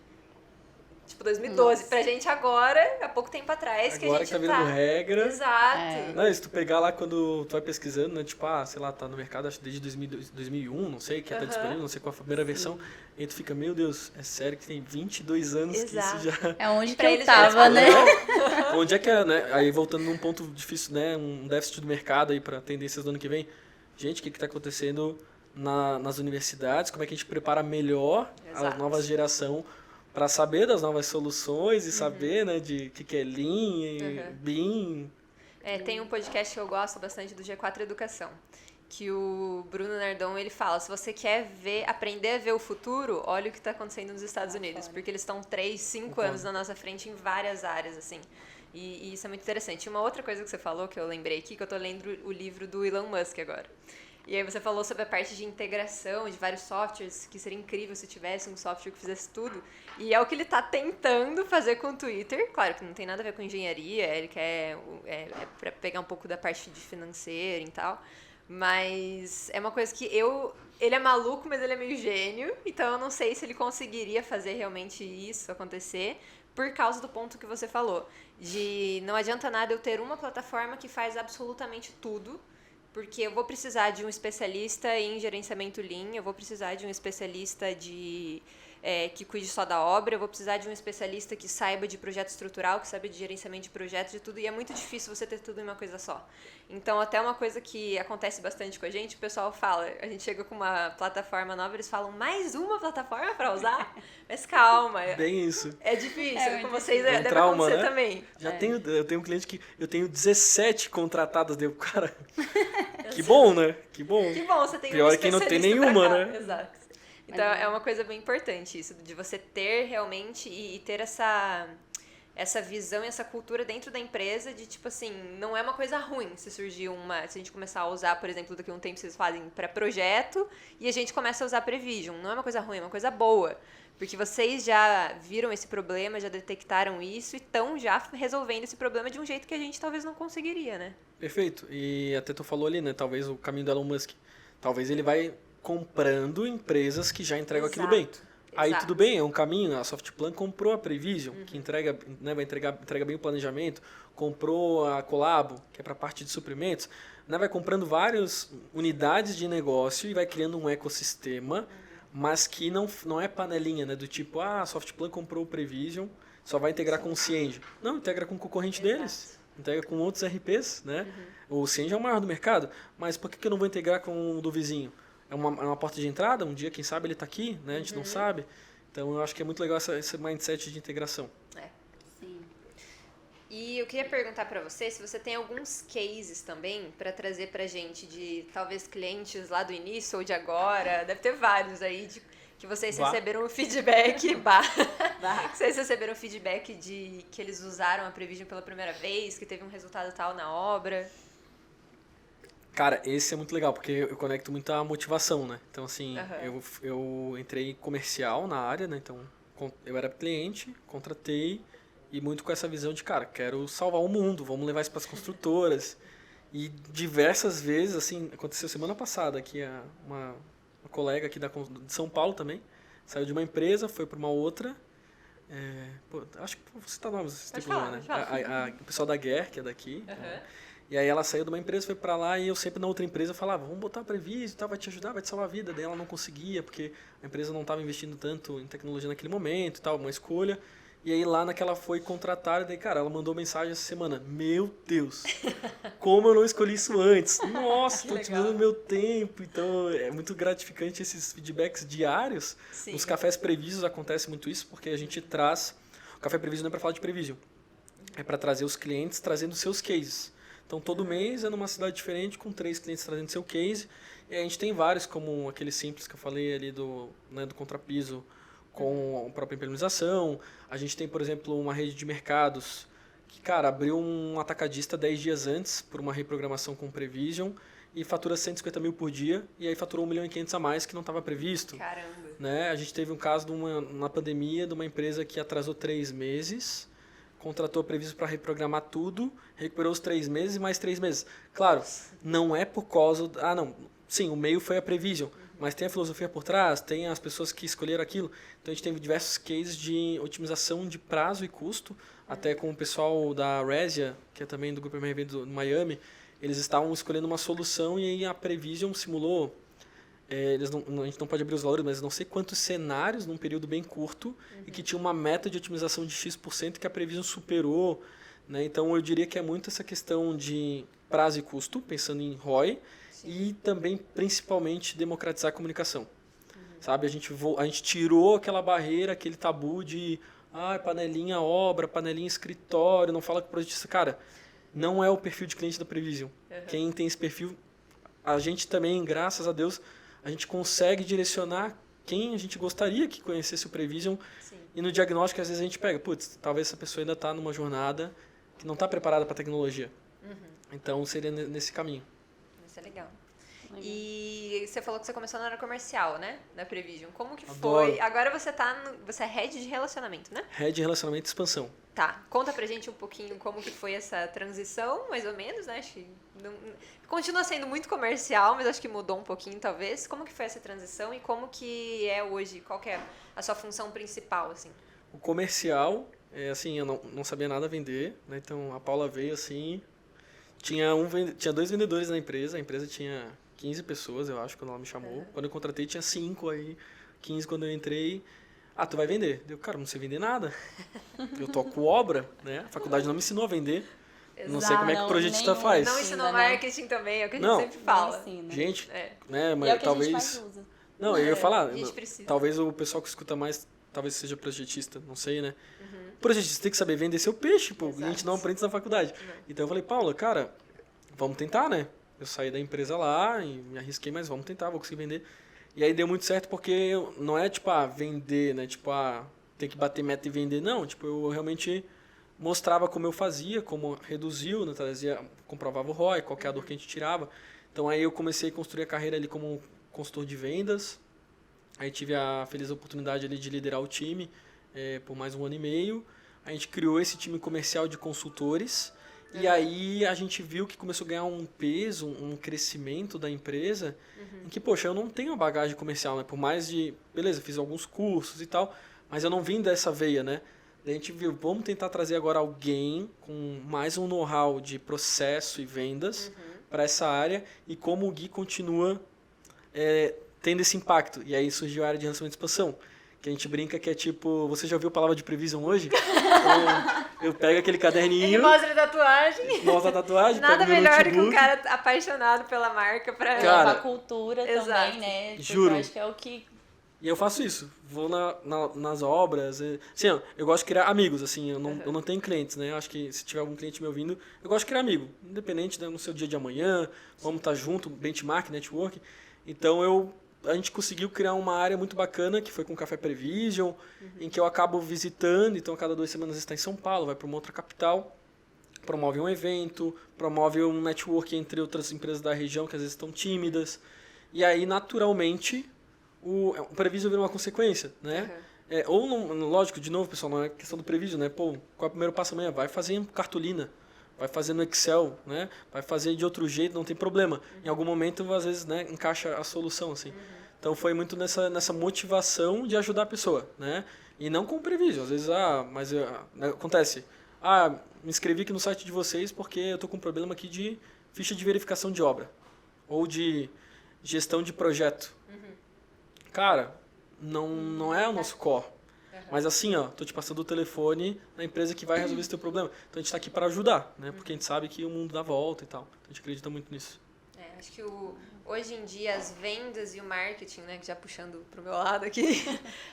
Tipo, 2012. Nossa. Pra gente agora, há pouco tempo atrás, que a Agora gente que tá virando regra. Exato. Não, se tu pegar lá quando tu vai pesquisando, né? Tipo, sei lá, tá no mercado acho desde 2001, não sei, que tá disponível, não sei qual foi a primeira versão. E tu fica, meu Deus, é sério que tem 22 anos Exato. que isso já... É onde que Pra eu eles tava, né? Onde é que é, né? Aí voltando num ponto difícil, né? Um déficit do mercado aí para tendências do ano que vem. Gente, o que tá acontecendo nas universidades? Como é que a gente prepara melhor a Exato. nova geração para saber das novas soluções e saber, né, de que é Lean, BIM. Tem um podcast que eu gosto bastante do G4 Educação, que o Bruno Nardon, ele fala, se você quer aprender a ver o futuro, olha o que está acontecendo nos Estados Unidos, porque eles estão 3, 5 anos na nossa frente em várias áreas, assim. E isso é muito interessante. Uma outra coisa que você falou, que eu lembrei aqui, que eu tô lendo o livro do Elon Musk agora. E aí você falou sobre a parte de integração de vários softwares, que seria incrível se tivesse um software que fizesse tudo. E é o que ele está tentando fazer com o Twitter. Claro que não tem nada a ver com engenharia, ele quer para pegar um pouco da parte de financeira e tal. Mas é uma coisa que ele é maluco, mas ele é meio gênio. Então eu não sei se ele conseguiria fazer realmente isso acontecer, por causa do ponto que você falou. De não adianta nada eu ter uma plataforma que faz absolutamente tudo, porque eu vou precisar de um especialista em gerenciamento Lean, eu vou precisar de um especialista que cuide só da obra, eu vou precisar de um especialista que saiba de projeto estrutural, que saiba de gerenciamento de projetos, de tudo, e é muito difícil você ter tudo em uma coisa só. Então, até uma coisa que acontece bastante com a gente, o pessoal fala, a gente chega com uma plataforma nova, eles falam, mais uma plataforma para usar? Mas calma. Bem isso. É difícil, com vocês deve trauma, acontecer né? também. Eu tenho um cliente que eu tenho 17 contratadas, deu, cara. Que bom, né? Que bom. Que bom, você tem Pior um é quem não tem especialista nenhuma, pra cá. né? Exato. Então é uma coisa bem importante isso, de você ter realmente e ter essa visão e essa cultura dentro da empresa de, tipo assim, não é uma coisa ruim se surgir se a gente começar a usar, por exemplo, daqui a um tempo vocês fazem para projeto e a gente começa a usar Prevision. Não é uma coisa ruim, é uma coisa boa. Porque vocês já viram esse problema, já detectaram isso e estão já resolvendo esse problema de um jeito que a gente talvez não conseguiria, né? Perfeito. E até tu falou ali, né? Talvez o caminho do Elon Musk. Talvez ele vai comprando empresas que já entregam aquilo bem. Aí tudo bem, é um caminho. A Softplan comprou a Prevision, que entrega, né, entrega bem o planejamento. Comprou a Colabo, que é para a parte de suprimentos. Né, vai comprando várias unidades de negócio e vai criando um ecossistema, mas que não é panelinha, né? Do tipo, a Softplan comprou o Prevision, só vai integrar com o Cienge. Não, integra com o concorrente deles. Integra com outros RPs, né? O Cienge é o maior do mercado, mas por que eu não vou integrar com o do vizinho? É uma porta de entrada, um dia, quem sabe, ele está aqui, né? A gente não sabe. Então, eu acho que é muito legal esse mindset de integração. Sim. E eu queria perguntar para você se você tem alguns cases também para trazer para gente de, talvez, clientes lá do início ou de agora. Deve ter vários aí que vocês receberam o feedback. Que vocês receberam o feedback de que eles usaram a Prevision pela primeira vez, que teve um resultado tal na obra. Cara, esse é muito legal, porque eu conecto muito a motivação, né? Então, assim, eu entrei comercial na área, né? Então, eu era cliente, contratei, e muito com essa visão de, cara, quero salvar o mundo, vamos levar isso para as construtoras. E diversas vezes, assim, aconteceu semana passada que uma colega aqui de São Paulo também, saiu de uma empresa, foi para uma outra. Acho que você está nova, você tem problema, né? O pessoal da Guer, que é daqui. E aí ela saiu de uma empresa, foi para lá, e eu sempre na outra empresa falava, vamos botar Prevision, tá, vai te ajudar, vai te salvar a vida. Daí ela não conseguia, porque a empresa não estava investindo tanto em tecnologia naquele momento e tal, uma escolha. E aí lá naquela foi contratada, daí, cara, ela mandou mensagem essa semana, meu Deus, como eu não escolhi isso antes? Nossa, estou utilizando meu tempo. Então é muito gratificante esses feedbacks diários. Sim. Nos cafés Previsos acontece muito isso, porque a gente traz... O Café Prevision não é para falar de Prevision, é para trazer os clientes trazendo seus cases. Então todo mês é numa cidade diferente, com 3 clientes trazendo seu case. E a gente tem vários, como aquele simples que eu falei ali do contrapiso, com a própria impermeabilização. A gente tem, por exemplo, uma rede de mercados que, cara, abriu um atacadista 10 dias antes por uma reprogramação com Prevision e fatura 150 mil por dia, e aí faturou 1,5 milhão a mais que não estava previsto. Caramba! Né? A gente teve um caso na pandemia de uma empresa que atrasou 3 meses, contratou a Prevision para reprogramar tudo, recuperou os 3 meses e mais 3 meses. Claro, não é por causa... Sim, o meio foi a Prevision, mas tem a filosofia por trás, tem as pessoas que escolheram aquilo. Então a gente teve diversos cases de otimização de prazo e custo, até com o pessoal da Resia, que é também do Grupo MRV do Miami, eles estavam escolhendo uma solução e aí a Prevision simulou, a gente não pode abrir os valores, mas não sei quantos cenários num período bem curto e que tinha uma meta de otimização de X% que a Prevision superou. Né? Então eu diria que é muito essa questão de prazo e custo, pensando em ROI, e também, principalmente, democratizar a comunicação. Sabe? A gente tirou aquela barreira, aquele tabu de panelinha obra, panelinha escritório, não fala com o projetista. Cara, não é o perfil de cliente da Prevision. Quem tem esse perfil, a gente também, graças a Deus, a gente consegue direcionar quem a gente gostaria que conhecesse o Prevision. Sim. E no diagnóstico, às vezes, a gente pega, talvez essa pessoa ainda está numa jornada que não está preparada para a tecnologia. Então, seria nesse caminho. Isso é legal. E você falou que você começou na área comercial, né? Na Prevision. Como que Adoro. foi? Agora você é head de relacionamento, né? Head de relacionamento e expansão. Tá. Conta pra gente um pouquinho como que foi essa transição, mais ou menos, né? Acho que continua sendo muito comercial, mas acho que mudou um pouquinho, talvez. Como que foi essa transição e como que é hoje? Qual que é a sua função principal, assim? O comercial, assim, eu não sabia nada vender, né? Então, a Paula veio, assim... Tinha 2 vendedores na empresa, a empresa tinha 15 pessoas, eu acho, quando ela me chamou. Quando eu contratei, tinha 5, aí 15 quando eu entrei. Tu vai vender? Eu, cara, não sei vender nada. Eu toco obra, né? A faculdade não me ensinou a vender. Exato. Não sei como é que o projetista faz. Não ensinou marketing também, é o que a gente sempre fala. Gente, né? Mas e é o que talvez... a gente mais usa. Não, eu ia falar, a gente precisa. Talvez o pessoal que escuta mais, talvez seja projetista, não sei, né? Projetista tem que saber vender seu peixe, pô. A gente não aprende isso na faculdade. Então eu falei, Paula, cara, vamos tentar, né? Eu saí da empresa lá e me arrisquei, mas vamos tentar, vou conseguir vender. E aí deu muito certo porque não é tipo, vender, né? Tipo, ter que bater meta e vender. Não, tipo, eu realmente mostrava como eu fazia, como reduziu, né? Comprovava o ROI, qualquer a dor que a gente tirava. Então aí eu comecei a construir a carreira ali como consultor de vendas. Aí tive a feliz oportunidade ali de liderar o time por mais 1 ano e meio. A gente criou esse time comercial de consultores. E aí a gente viu que começou a ganhar um peso, um crescimento da empresa, em que, poxa, eu não tenho uma bagagem comercial, né? Por mais de... Beleza, fiz alguns cursos e tal, mas eu não vim dessa veia, né? Daí a gente viu, vamos tentar trazer agora alguém com mais um know-how de processo e vendas para essa área e como o Gui continua tendo esse impacto. E aí surgiu a área de relacionamento e expansão, que a gente brinca que é tipo... Você já ouviu a palavra de Prevision hoje? Então, eu pego aquele caderninho... Ele mostra a tatuagem. Mostra a tatuagem, nada melhor do que um cara apaixonado pela marca pra... Levar a cultura exato. também, né? Juro. Eu acho que é o que... E eu faço isso. Vou nas obras. Assim, eu gosto de criar amigos, assim. Eu não tenho clientes, né? Eu acho que se tiver algum cliente me ouvindo, eu gosto de criar amigo. Independente, né, no seu dia de amanhã, vamos estar junto, benchmark, network. Então, a gente conseguiu criar uma área muito bacana, que foi com o Café Prevision, em que eu acabo visitando. Então, a cada 2 semanas está em São Paulo, vai para uma outra capital, promove um evento, promove um network entre outras empresas da região que às vezes estão tímidas. E aí, naturalmente, o Prevision vira uma consequência, né? Ou, lógico, de novo, pessoal, não é questão do previsão, né? Pô, qual é o primeiro passo amanhã? Vai fazer em cartolina, vai fazer no Excel, né? Vai fazer de outro jeito, não tem problema. Em algum momento, às vezes, né, encaixa a solução, assim. Então, foi muito nessa motivação de ajudar a pessoa, né? E não com previsão. Às vezes, acontece. Me inscrevi aqui no site de vocês porque eu tô com um problema aqui de ficha de verificação de obra. Ou de gestão de projeto. Cara, não é o nosso core. Mas assim, tô te passando o telefone da empresa que vai resolver esse teu problema. Então a gente está aqui para ajudar, né? Porque a gente sabe que o mundo dá volta e tal. Então a gente acredita muito nisso. Acho que hoje em dia as vendas e o marketing, né, que já puxando pro meu lado aqui,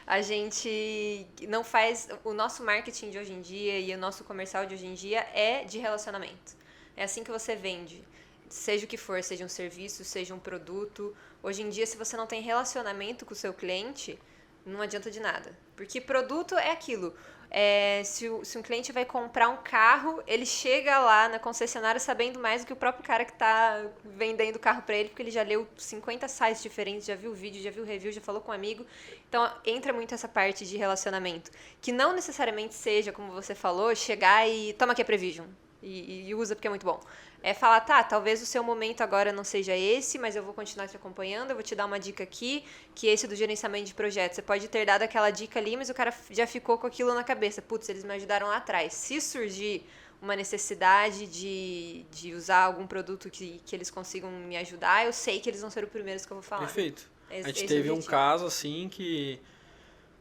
a gente não faz... O nosso marketing de hoje em dia e o nosso comercial de hoje em dia é de relacionamento. É assim que você vende. Seja o que for, seja um serviço, seja um produto. Hoje em dia, se você não tem relacionamento com o seu cliente, não adianta de nada. Porque produto é aquilo. Se um cliente vai comprar um carro, ele chega lá na concessionária sabendo mais do que o próprio cara que está vendendo o carro para ele, porque ele já leu 50 sites diferentes, já viu vídeo, já viu review, já falou com um amigo. Então, entra muito essa parte de relacionamento. Que não necessariamente seja, como você falou, chegar e toma aqui a Prevision. E usa porque é muito bom. Falar, talvez o seu momento agora não seja esse, mas eu vou continuar te acompanhando, eu vou te dar uma dica aqui, que é esse do gerenciamento de projetos. Você pode ter dado aquela dica ali, mas o cara já ficou com aquilo na cabeça. Putz, eles me ajudaram lá atrás. Se surgir uma necessidade de usar algum produto que eles consigam me ajudar, eu sei que eles vão ser os primeiros que eu vou falar. Perfeito. A gente teve um caso assim que,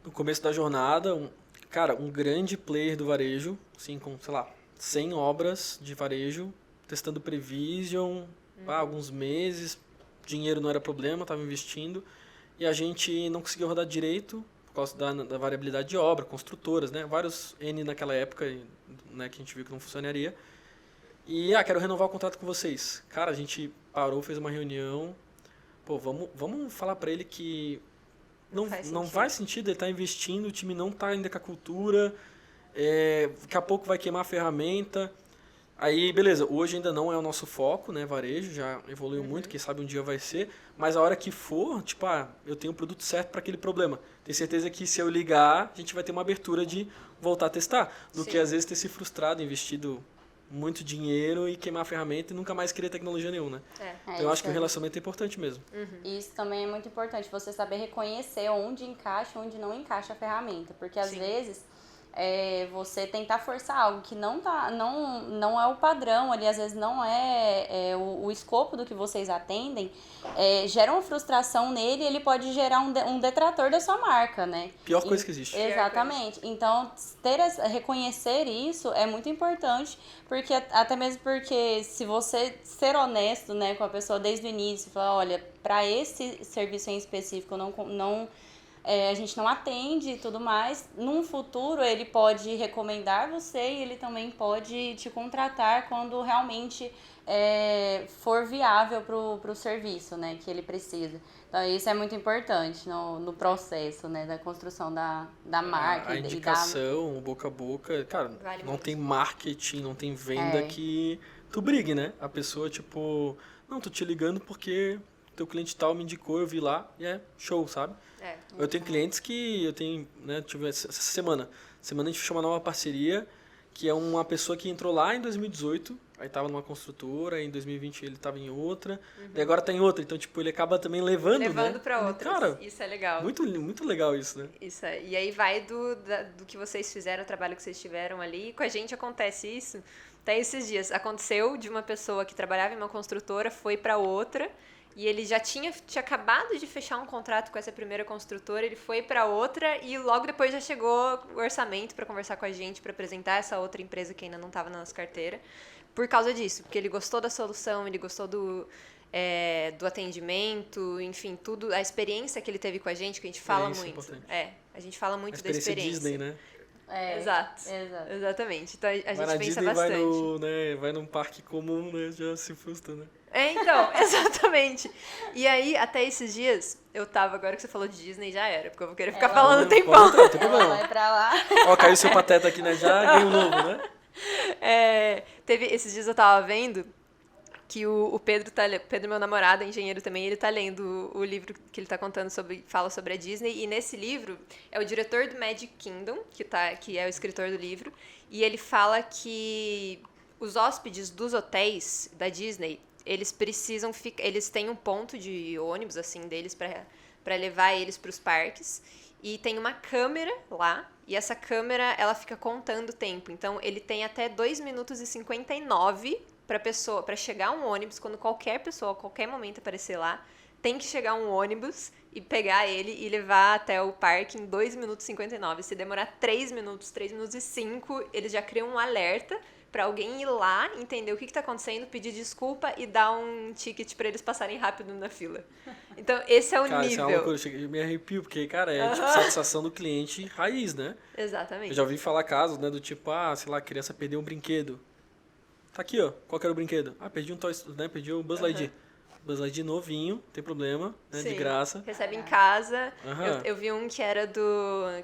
no começo da jornada, um grande player do varejo, assim, com, 100 obras de varejo, testando Prevision, alguns meses, dinheiro não era problema, estava investindo, e a gente não conseguia rodar direito por causa da variabilidade de obra, construtoras, né? Vários N naquela época, né, que a gente viu que não funcionaria. E, quero renovar o contrato com vocês. Cara, a gente parou, fez uma reunião, vamos falar para ele que não faz sentido ele estar investindo, o time não está ainda com a cultura, daqui a pouco vai queimar a ferramenta. Aí, beleza, hoje ainda não é o nosso foco, né, varejo, já evoluiu muito, quem sabe um dia vai ser, mas a hora que for, eu tenho o produto certo para aquele problema. Tenho certeza que se eu ligar, a gente vai ter uma abertura de voltar a testar, do que às vezes ter se frustrado, investido muito dinheiro e queimar a ferramenta e nunca mais querer tecnologia nenhuma, né? Então, eu acho que o relacionamento é importante mesmo. Isso também é muito importante, você saber reconhecer onde encaixa e onde não encaixa a ferramenta, porque às vezes... você tentar forçar algo que não é o padrão ali, às vezes não é o escopo do que vocês atendem, gera uma frustração nele e ele pode gerar um detrator da sua marca, né? Pior coisa que existe. Exatamente. Então, reconhecer isso é muito importante, porque até mesmo porque se você ser honesto, né, com a pessoa desde o início, falar, olha, para esse serviço em específico a gente não atende e tudo mais. Num futuro, ele pode recomendar você e ele também pode te contratar quando realmente for viável para o serviço, né, que ele precisa. Então, isso é muito importante no processo, né, da construção da marca. A indicação, boca a boca. Cara, não tem marketing, não tem venda que tu brigue, né? A pessoa, não, tô te ligando porque teu cliente tal me indicou, eu vi lá e show, sabe? Eu tenho clientes que tive essa semana a gente fechou uma nova parceria, que é uma pessoa que entrou lá em 2018, aí estava numa construtora, aí em 2020 ele estava em outra, e agora está em outra, então ele acaba também levando né? Para outras. Cara, isso é legal. Muito, muito legal isso, né? Isso é. E aí vai do que vocês fizeram, o trabalho que vocês tiveram ali, e com a gente acontece isso. Até esses dias aconteceu de uma pessoa que trabalhava em uma construtora, foi para outra, e ele já tinha acabado de fechar um contrato com essa primeira construtora, ele foi para outra e logo depois já chegou o orçamento para conversar com a gente, para apresentar essa outra empresa que ainda não estava na nossa carteira, por causa disso, porque ele gostou da solução, ele gostou do atendimento, enfim, tudo, a experiência que ele teve com a gente, que a gente fala muito. A gente fala muito da experiência. Disney, né? Exato. Exatamente. Então a gente pensa bastante. Vai num parque comum, né? Já se frustra, né? Então, exatamente. E aí, até esses dias, agora que você falou de Disney, já era, porque eu vou querer ficar falando um tempão. Vai pra lá. Caiu seu pateta aqui, né? Já ganhou um novo, né? Esses dias eu tava vendo que o Pedro, Pedro, meu namorado, é engenheiro também, ele tá lendo o livro que ele tá contando fala sobre a Disney, e nesse livro é o diretor do Magic Kingdom, que é o escritor do livro, e ele fala que os hóspedes dos hotéis da Disney, eles precisam eles têm um ponto de ônibus, assim, deles para levar eles para os parques, e tem uma câmera lá, e essa câmera, ela fica contando o tempo. Então, ele tem até 2 minutos e 59 para chegar um ônibus, quando qualquer pessoa, a qualquer momento aparecer lá, tem que chegar um ônibus e pegar ele e levar até o parque em 2 minutos e 59. Se demorar 3 minutos e 5, eles já criam um alerta para alguém ir lá, entender o que está acontecendo, pedir desculpa e dar um ticket para eles passarem rápido na fila. Então, esse é o Cara, nível. isso é uma coisa, eu me arrepio, porque, cara, é tipo satisfação do cliente raiz, né? Exatamente. Eu já ouvi falar casos, né, do tipo, sei lá, a criança perdeu um brinquedo. Tá aqui, ó, qual que era o brinquedo? Perdi um Toy Story, né, perdi um Buzz Lightyear. Buzz Lightyear novinho, não tem problema, né, de graça. Recebe em casa. Aham. Eu vi um que era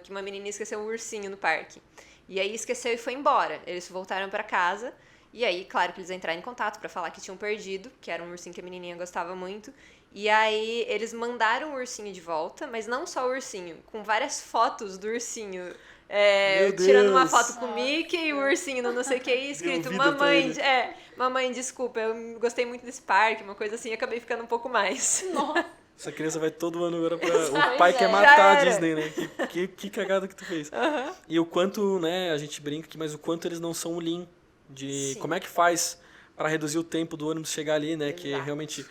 que uma menina esqueceu um ursinho no parque. E aí esqueceu e foi embora. Eles voltaram pra casa. E aí, claro que eles entraram em contato pra falar que tinham perdido, que era um ursinho que a menininha gostava muito. E aí eles mandaram o ursinho de volta, mas não só o ursinho, com várias fotos do ursinho. Tirando uma foto com o Mickey e o ursinho no não sei o que, escrito mamãe, desculpa, eu gostei muito desse parque, uma coisa assim, e acabei ficando um pouco mais. Nossa. Essa criança vai todo ano agora pra... Exato. O pai quer Já matar a era. Disney, né? Que cagada que tu fez. E o quanto, né, a gente brinca aqui, mas o quanto eles não são o Lean. De Sim. como é que faz para reduzir o tempo do ônibus chegar ali, né? Que é Exato. realmente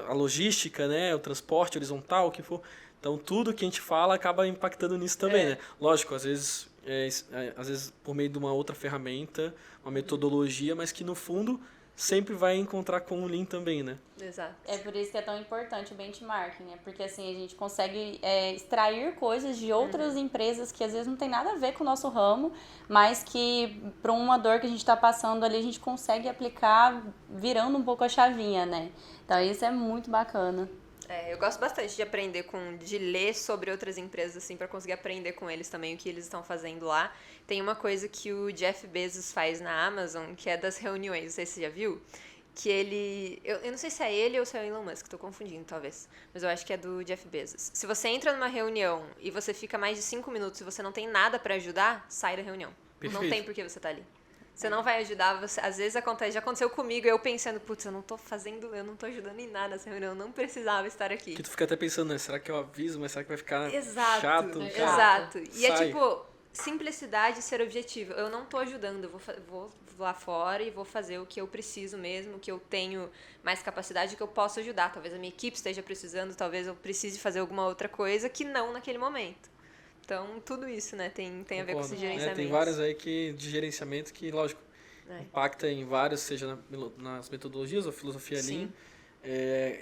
a logística, né? O transporte horizontal, o que for. Então, tudo que a gente fala acaba impactando nisso também, né? Lógico, às vezes por meio de uma outra ferramenta, uma metodologia, mas que no fundo sempre vai encontrar com o Lean também, né? Exato. É por isso que é tão importante o benchmarking, né? Porque assim, a gente consegue extrair coisas de outras empresas que às vezes não tem nada a ver com o nosso ramo, mas que para uma dor que a gente está passando ali, a gente consegue aplicar virando um pouco a chavinha, né? Então isso é muito bacana. Eu gosto bastante de aprender de ler sobre outras empresas, assim, para conseguir aprender com eles também o que eles estão fazendo lá. Tem uma coisa que o Jeff Bezos faz na Amazon, que é das reuniões, não sei se você já viu, que ele... Eu não sei se é ele ou se é o Elon Musk, tô confundindo, talvez. Mas eu acho que é do Jeff Bezos. Se você entra numa reunião e você fica mais de 5 minutos e você não tem nada para ajudar, sai da reunião. Perfeito. Não tem por que você tá ali. Você não vai ajudar, às vezes já aconteceu comigo, eu pensando, putz, eu não tô ajudando em nada nessa reunião, eu não precisava estar aqui. Que tu fica até pensando, né? Será que eu aviso? Mas será que vai ficar Exato, chato? Exato. E Sai. é tipo, simplicidade e ser objetivo. Eu não tô ajudando, eu vou lá fora e vou fazer o que eu preciso mesmo, o que eu tenho mais capacidade, que eu posso ajudar. Talvez a minha equipe esteja precisando, talvez eu precise fazer alguma outra coisa que não naquele momento. Então, tudo isso, né, tem a ver com esse gerenciamento. Tem vários aí de gerenciamento que, lógico, impacta em vários, seja nas metodologias ou filosofia Lean.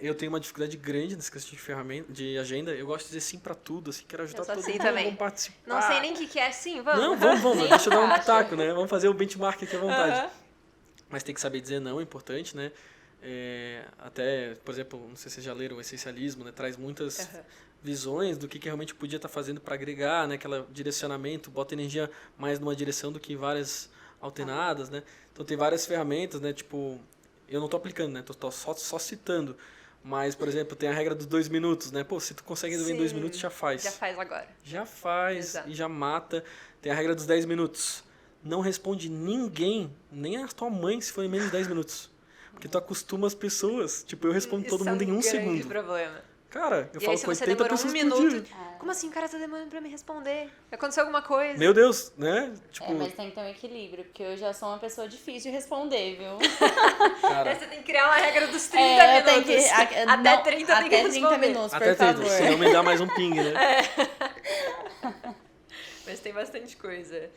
Eu tenho uma dificuldade grande nessa questão de ferramenta, de agenda. Eu gosto de dizer sim pra tudo, assim, quero ajudar todo mundo, também. vamos participar. Não sei nem o que é sim, vamos. Não, vamos, deixa eu dar um pitaco, né? Vamos fazer o benchmark aqui à vontade. Mas tem que saber dizer não, é importante, né? Até, por exemplo, não sei se vocês já leram o Essencialismo, né? Traz muitas visões do que realmente podia estar fazendo para agregar, né? Aquele direcionamento, bota energia mais numa direção do que em várias alternadas, né? Então tem várias ferramentas, né? Tipo, eu não estou aplicando, né? Tô só citando. Mas, por exemplo, tem a regra dos 2 minutos, né? Pô, se tu consegue resolver em 2 minutos, já faz. Já faz agora. Já faz. Exato. E já mata. Tem a regra dos 10 minutos. Não responde ninguém, nem a tua mãe, se for em menos de 10 minutos. Porque tu acostuma as pessoas. Tipo, eu respondo todo mundo em 1 segundo. Isso é um grande problema. Cara, eu E falo aí, se com você 80 demorou pessoas 1 por minuto, dia. como assim o cara tá demorando pra me responder? Aconteceu alguma coisa? Meu Deus, né? Tipo, Mas tem que ter um equilíbrio, porque eu já sou uma pessoa difícil de responder, viu? cara, Você tem que criar uma regra dos 30 eu tenho minutos. que, Até não, 30 tem que até 30 responder. minutos, até por favor. tento, senão me dá mais um ping, né? Mas tem bastante coisa.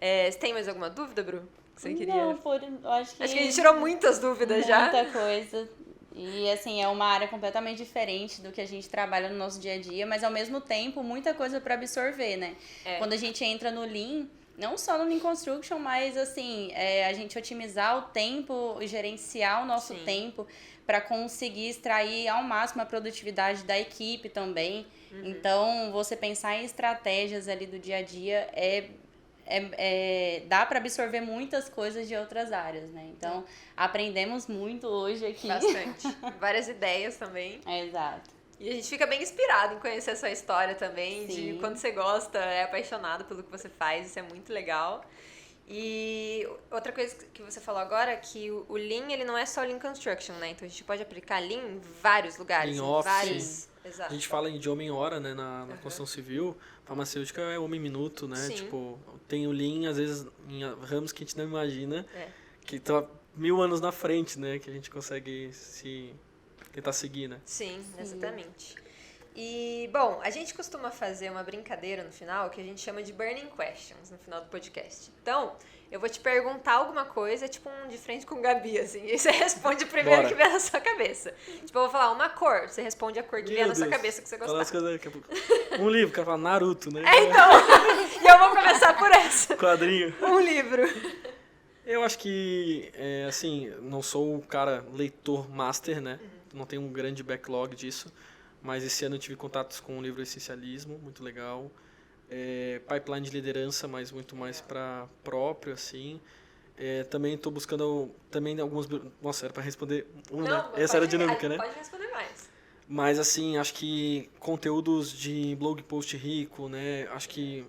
Você tem mais alguma dúvida, Bru? Que você queria? Não, eu acho que... Acho que a gente tirou muitas dúvidas já. Muita coisa. E, assim, é uma área completamente diferente do que a gente trabalha no nosso dia a dia, mas, ao mesmo tempo, muita coisa para absorver, né? Quando a gente entra no Lean, não só no Lean Construction, mas, assim, a gente otimizar o tempo, gerenciar o nosso tempo para conseguir extrair ao máximo a produtividade da equipe também. Então, você pensar em estratégias ali do dia a dia é dá para absorver muitas coisas de outras áreas, né? Então, aprendemos muito hoje aqui. Bastante. Várias ideias também. Exato. E a gente fica bem inspirado em conhecer a sua história também, Sim. de quando você gosta, é apaixonado pelo que você faz, isso é muito legal. E outra coisa que você falou agora é que o Lean, ele não é só Lean Construction, né? Então a gente pode aplicar Lean em vários lugares. Lean em Office. vários. Exato. A gente fala de homem-hora, né, na construção civil. Farmacêutica é homem-minuto, né? Sim. Tipo, tem o Lean, às vezes, em ramos que a gente não imagina, É. que tá 1000 anos na frente, né? Que a gente consegue tentar seguir, né? Sim, exatamente. E, bom, a gente costuma fazer uma brincadeira no final que a gente chama de burning questions no final do podcast. Então, eu vou te perguntar alguma coisa, tipo um de frente com o Gabi, assim, e você responde o primeiro Bora. que vier na sua cabeça. Tipo, eu vou falar uma cor, você responde a cor que vier na sua Deus. cabeça que você Fala as gostar. coisas daqui a pouco. Um livro, o cara fala Naruto, né? Então, e eu vou começar por essa. Quadrinho. Um livro. Eu acho que, assim, não sou o cara leitor master, né? Não tenho um grande backlog disso. Mas esse ano eu tive contatos com o livro Essencialismo, muito legal. Pipeline de liderança, mas muito mais para próprio, assim. Também estou buscando também alguns... Nossa, era para responder né? Essa era a dinâmica, né? Pode responder mais. Mas, assim, acho que conteúdos de blog post rico, né? Acho que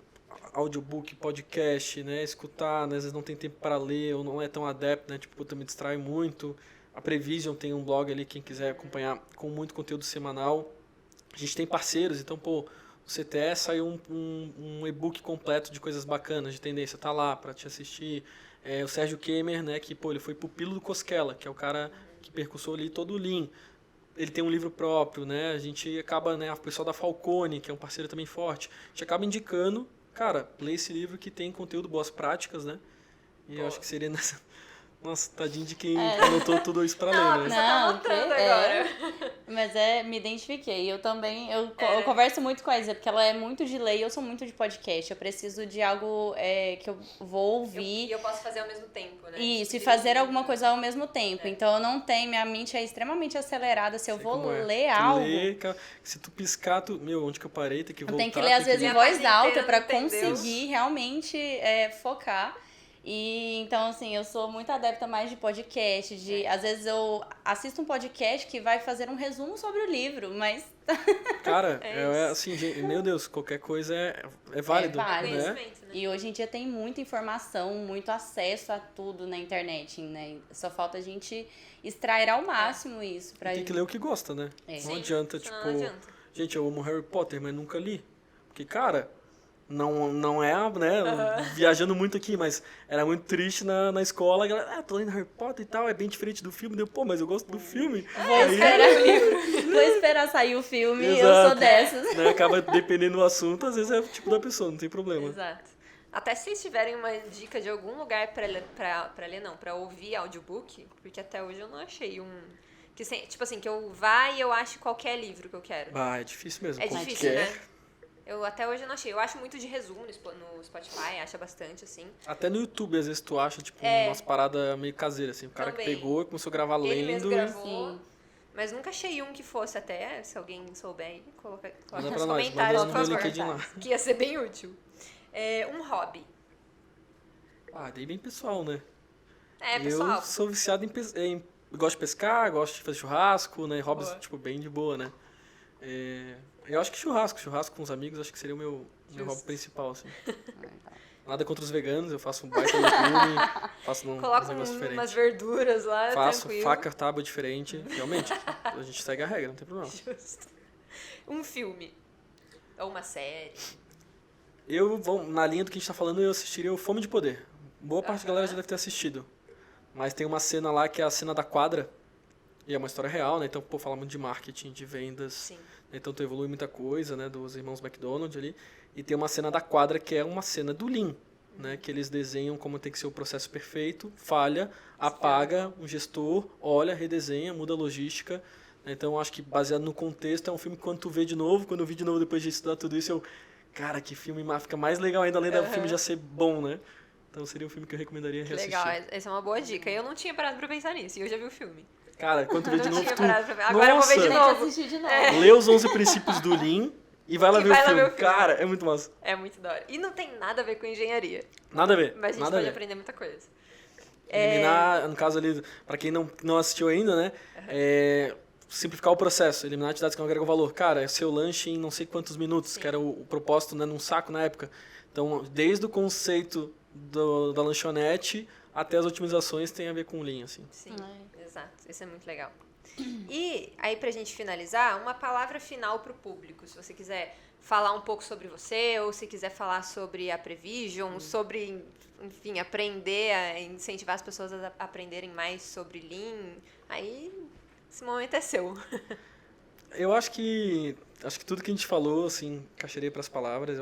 audiobook, podcast, né? Escutar, né? Às vezes não tem tempo para ler ou não é tão adepto, né? Tipo, me distrai muito. A Prevision tem um blog ali, quem quiser acompanhar, com muito conteúdo semanal. A gente tem parceiros, então, pô, o CTE saiu um e-book completo de coisas bacanas, de tendência, tá lá para te assistir. O Sérgio Kemer, né, que, pô, ele foi pupilo do Cosquela, que é o cara que percussou ali todo o Lean. Ele tem um livro próprio, né, a gente acaba, né, o pessoal da Falcone, que é um parceiro também forte, a gente acaba indicando, cara, lê esse livro que tem conteúdo, boas práticas, né, e eu acho que seria nessa... Nossa, tadinho de quem anotou tudo isso pra ler, né? Tá anotando agora. Mas me identifiquei. Eu também, eu converso muito com a Isa, porque ela é muito de ler e eu sou muito de podcast. Eu preciso de algo que eu vou ouvir. E eu posso fazer ao mesmo tempo, né? Isso, e fazer alguma coisa ao mesmo tempo. Então eu não tenho, minha mente é extremamente acelerada. Se eu vou ler algo... Se tu piscar, onde que eu parei? Tem que voltar. Tem que ler às vezes em voz alta pra entendeu? conseguir realmente focar. E então, assim, eu sou muito adepta mais de podcast, às vezes eu assisto um podcast que vai fazer um resumo sobre o livro, mas... Cara, assim, meu Deus, qualquer coisa é válido, válido. né? E hoje em dia tem muita informação, muito acesso a tudo na internet, né? Só falta a gente extrair ao máximo isso. Tem que ler o que gosta, né? Não adianta, tipo... Não adianta. Gente, eu amo Harry Potter, mas nunca li. Porque, cara... Não é, né, viajando muito aqui, mas era muito triste na escola, a galera, tô lendo Harry Potter e tal, é bem diferente do filme, mas eu gosto do filme. Vou esperar sair o filme, Exato. eu sou dessas. Né, acaba dependendo do assunto, às vezes é o tipo da pessoa, não tem problema. Exato. Até se vocês tiverem uma dica de algum lugar pra ouvir audiobook, porque até hoje eu não achei tipo assim, que eu vá e eu acho qualquer livro que eu quero. É difícil mesmo. É difícil, né? Eu até hoje não achei. Eu acho muito de resumo no Spotify, acha bastante, assim. Até no YouTube, às vezes, tu acha, tipo, umas paradas meio caseiras, assim. O cara Também. que pegou e começou a gravar Ele lendo. mesmo gravou, Sim. mas nunca achei um que fosse até, se alguém souber aí, coloca Manda nos pra nós, comentários, manda por no meu favor. LinkedIn lá. Que ia ser bem útil. Um hobby. Daí bem pessoal, né? Pessoal. Eu sou viciado em gosto de pescar, gosto de fazer churrasco, né? Hobbies, tipo, bem de boa, né? Eu acho que churrasco com os amigos, acho que seria o meu hobby principal, assim. Nada contra os veganos, eu faço um baita legume, faço uns Coloca negócios diferentes. umas verduras lá, Faço tranquilo. faca, tábua diferente, realmente. A gente segue a regra, não tem problema. Justo. Um filme. Ou uma série. Na linha do que a gente tá falando, eu assistiria o Fome de Poder. Boa parte da galera já deve ter assistido. Mas tem uma cena lá que é a cena da quadra. E é uma história real, né? Então, fala muito de marketing, de vendas. Sim. Então, tu evolui muita coisa, né? Dos irmãos McDonald ali. E tem uma cena da quadra que é uma cena do Lean, né? Que eles desenham como tem que ser o processo perfeito, falha, apaga, um gestor, olha, redesenha, muda a logística. Então, acho que baseado no contexto, é um filme que quando tu vê de novo, quando eu vi de novo depois de estudar tudo isso, cara, que filme fica mais legal ainda, além do filme já ser bom, né? Então, seria um filme que eu recomendaria reassistir. Legal, essa é uma boa dica. Eu não tinha parado pra pensar nisso, e eu já vi o filme. Cara, quando tu vê de novo, Agora eu vou ver de novo. Assistir de novo. Lê os 11 princípios do Lean e vai lá E ver vai o lá filme. ver o filme. Cara, é muito massa. É muito da hora. E não tem nada a ver com engenharia, Nada a ver. mas a gente nada a pode ver. aprender muita coisa. Eliminar, no caso ali, para quem não assistiu ainda, né? Simplificar o processo, eliminar atividades que não agregam valor. Cara, é seu lanche em não sei quantos minutos, Sim. que era o propósito, né, num saco na época. Então, desde o conceito da lanchonete até as otimizações tem a ver com Lean, assim. Sim, exato. Isso é muito legal. E aí, pra gente finalizar, uma palavra final pro público. Se você quiser falar um pouco sobre você, ou se quiser falar sobre a Prevision, sobre, enfim, aprender a incentivar as pessoas a aprenderem mais sobre Lean, aí esse momento é seu. Eu acho que tudo que a gente falou, assim, encaixaria para as palavras.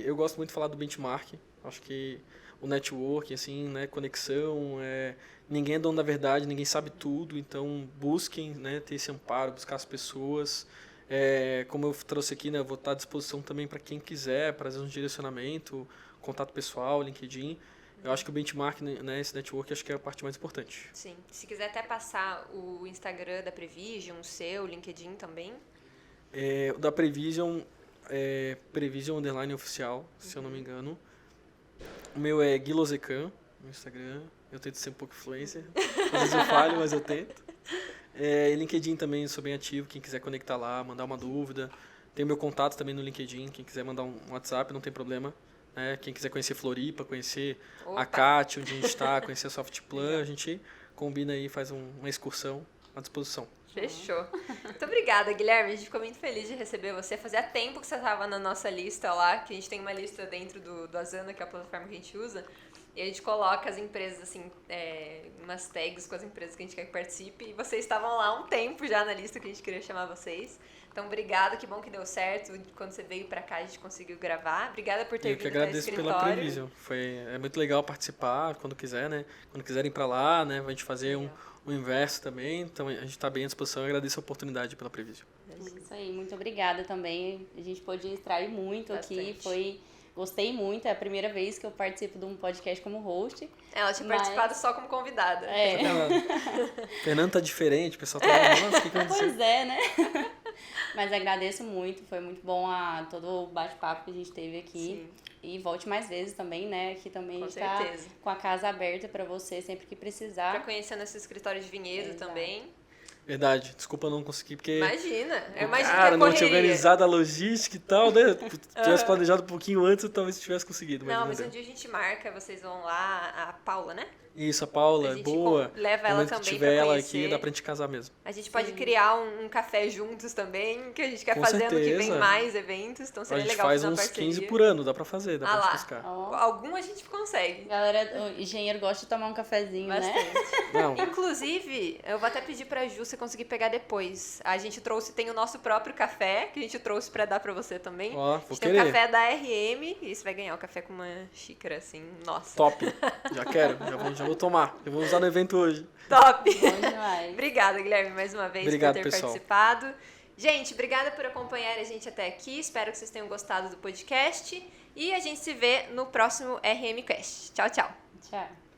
Eu gosto muito de falar do benchmark. Acho que o network, assim, né, conexão, ninguém é dono da verdade, ninguém sabe tudo, então busquem, né, ter esse amparo, buscar as pessoas. Como eu trouxe aqui, né, eu vou estar à disposição também para quem quiser, para fazer um direcionamento, contato pessoal, LinkedIn. Eu acho que o benchmark, né, esse network, acho que é a parte mais importante. Sim. Se quiser até passar o Instagram da Prevision, o seu, o LinkedIn também. O da Prevision, Prevision _ oficial, se eu não me engano. O meu é Guilozecan, no Instagram. Eu tento ser um pouco influencer. Às vezes eu falho, mas eu tento. LinkedIn também, sou bem ativo. Quem quiser conectar lá, mandar uma dúvida. Tem o meu contato também no LinkedIn. Quem quiser mandar um WhatsApp, não tem problema. Quem quiser conhecer Floripa, conhecer a CAT, onde a gente está, conhecer a Softplan, a gente combina aí, faz uma excursão à disposição. Fechou. Muito obrigada, Guilherme. A gente ficou muito feliz de receber você. Fazia tempo que você estava na nossa lista lá, que a gente tem uma lista dentro do Asana, que é a plataforma que a gente usa. E a gente coloca as empresas, assim, umas tags com as empresas que a gente quer que participe. E vocês estavam lá há um tempo já na lista que a gente queria chamar vocês. Então, obrigada, que bom que deu certo. Quando você veio pra cá, a gente conseguiu gravar. Obrigada por ter Eu que vindo até o agradeço pela escritório. Prevision. É muito legal participar quando quiser, né? Quando quiserem ir para lá, né? A gente fazer o inverso também. Então, a gente está bem à disposição. Eu agradeço a oportunidade pela Prevision. Isso aí, muito obrigada também. A gente pôde extrair muito Bastante. aqui. Gostei muito, é a primeira vez que eu participo de um podcast como host. Ela tinha participado só como convidada. Fernando tá diferente, o pessoal tá... Nossa, o que aconteceu? Pois é, né? Mas agradeço muito, foi muito bom todo o bate-papo que a gente teve aqui. Sim. E volte mais vezes também, né? Aqui também Com a gente tá certeza. com a casa aberta para você sempre que precisar. Pra conhecer nosso escritório de Vinhedo Exato. também. Verdade, desculpa eu não conseguir, porque... Imagina, eu imagino Cara, que não a tinha correria. organizado a logística e tal, né? Se tivesse planejado um pouquinho antes, eu talvez tivesse conseguido. Não, mas deu. um dia a gente marca, vocês vão lá, a Paula, né? Isso, a Paula, A gente boa. leva No ela momento também que pra tiver ela conhecer. aqui, dá pra gente casar mesmo. A gente pode criar um café juntos também, que a gente quer Com fazer ano que vem certeza. mais eventos, então A seria gente legal faz fazer uma uns parceria. 15 por ano, dá pra fazer, dá Ah pra lá. gente buscar. Ó. Algum a gente consegue. Galera, o engenheiro gosta de tomar um cafezinho, né? Bastante. Não, Inclusive, eu vou até pedir pra Ju você conseguir pegar depois. A gente tem o nosso próprio café, que a gente trouxe pra dar pra você também. ó, A vou gente tem o querer. café da RM, e você vai ganhar o café com uma xícara, assim, nossa. Top. Já quero, já vou tomar. Eu vou usar no evento hoje. Top! Bom demais. Obrigada, Guilherme, mais uma vez Obrigado, por ter pessoal. participado. Gente, obrigada por acompanhar a gente até aqui. Espero que vocês tenham gostado do podcast. E a gente se vê no próximo RMcast. Tchau, tchau. Tchau.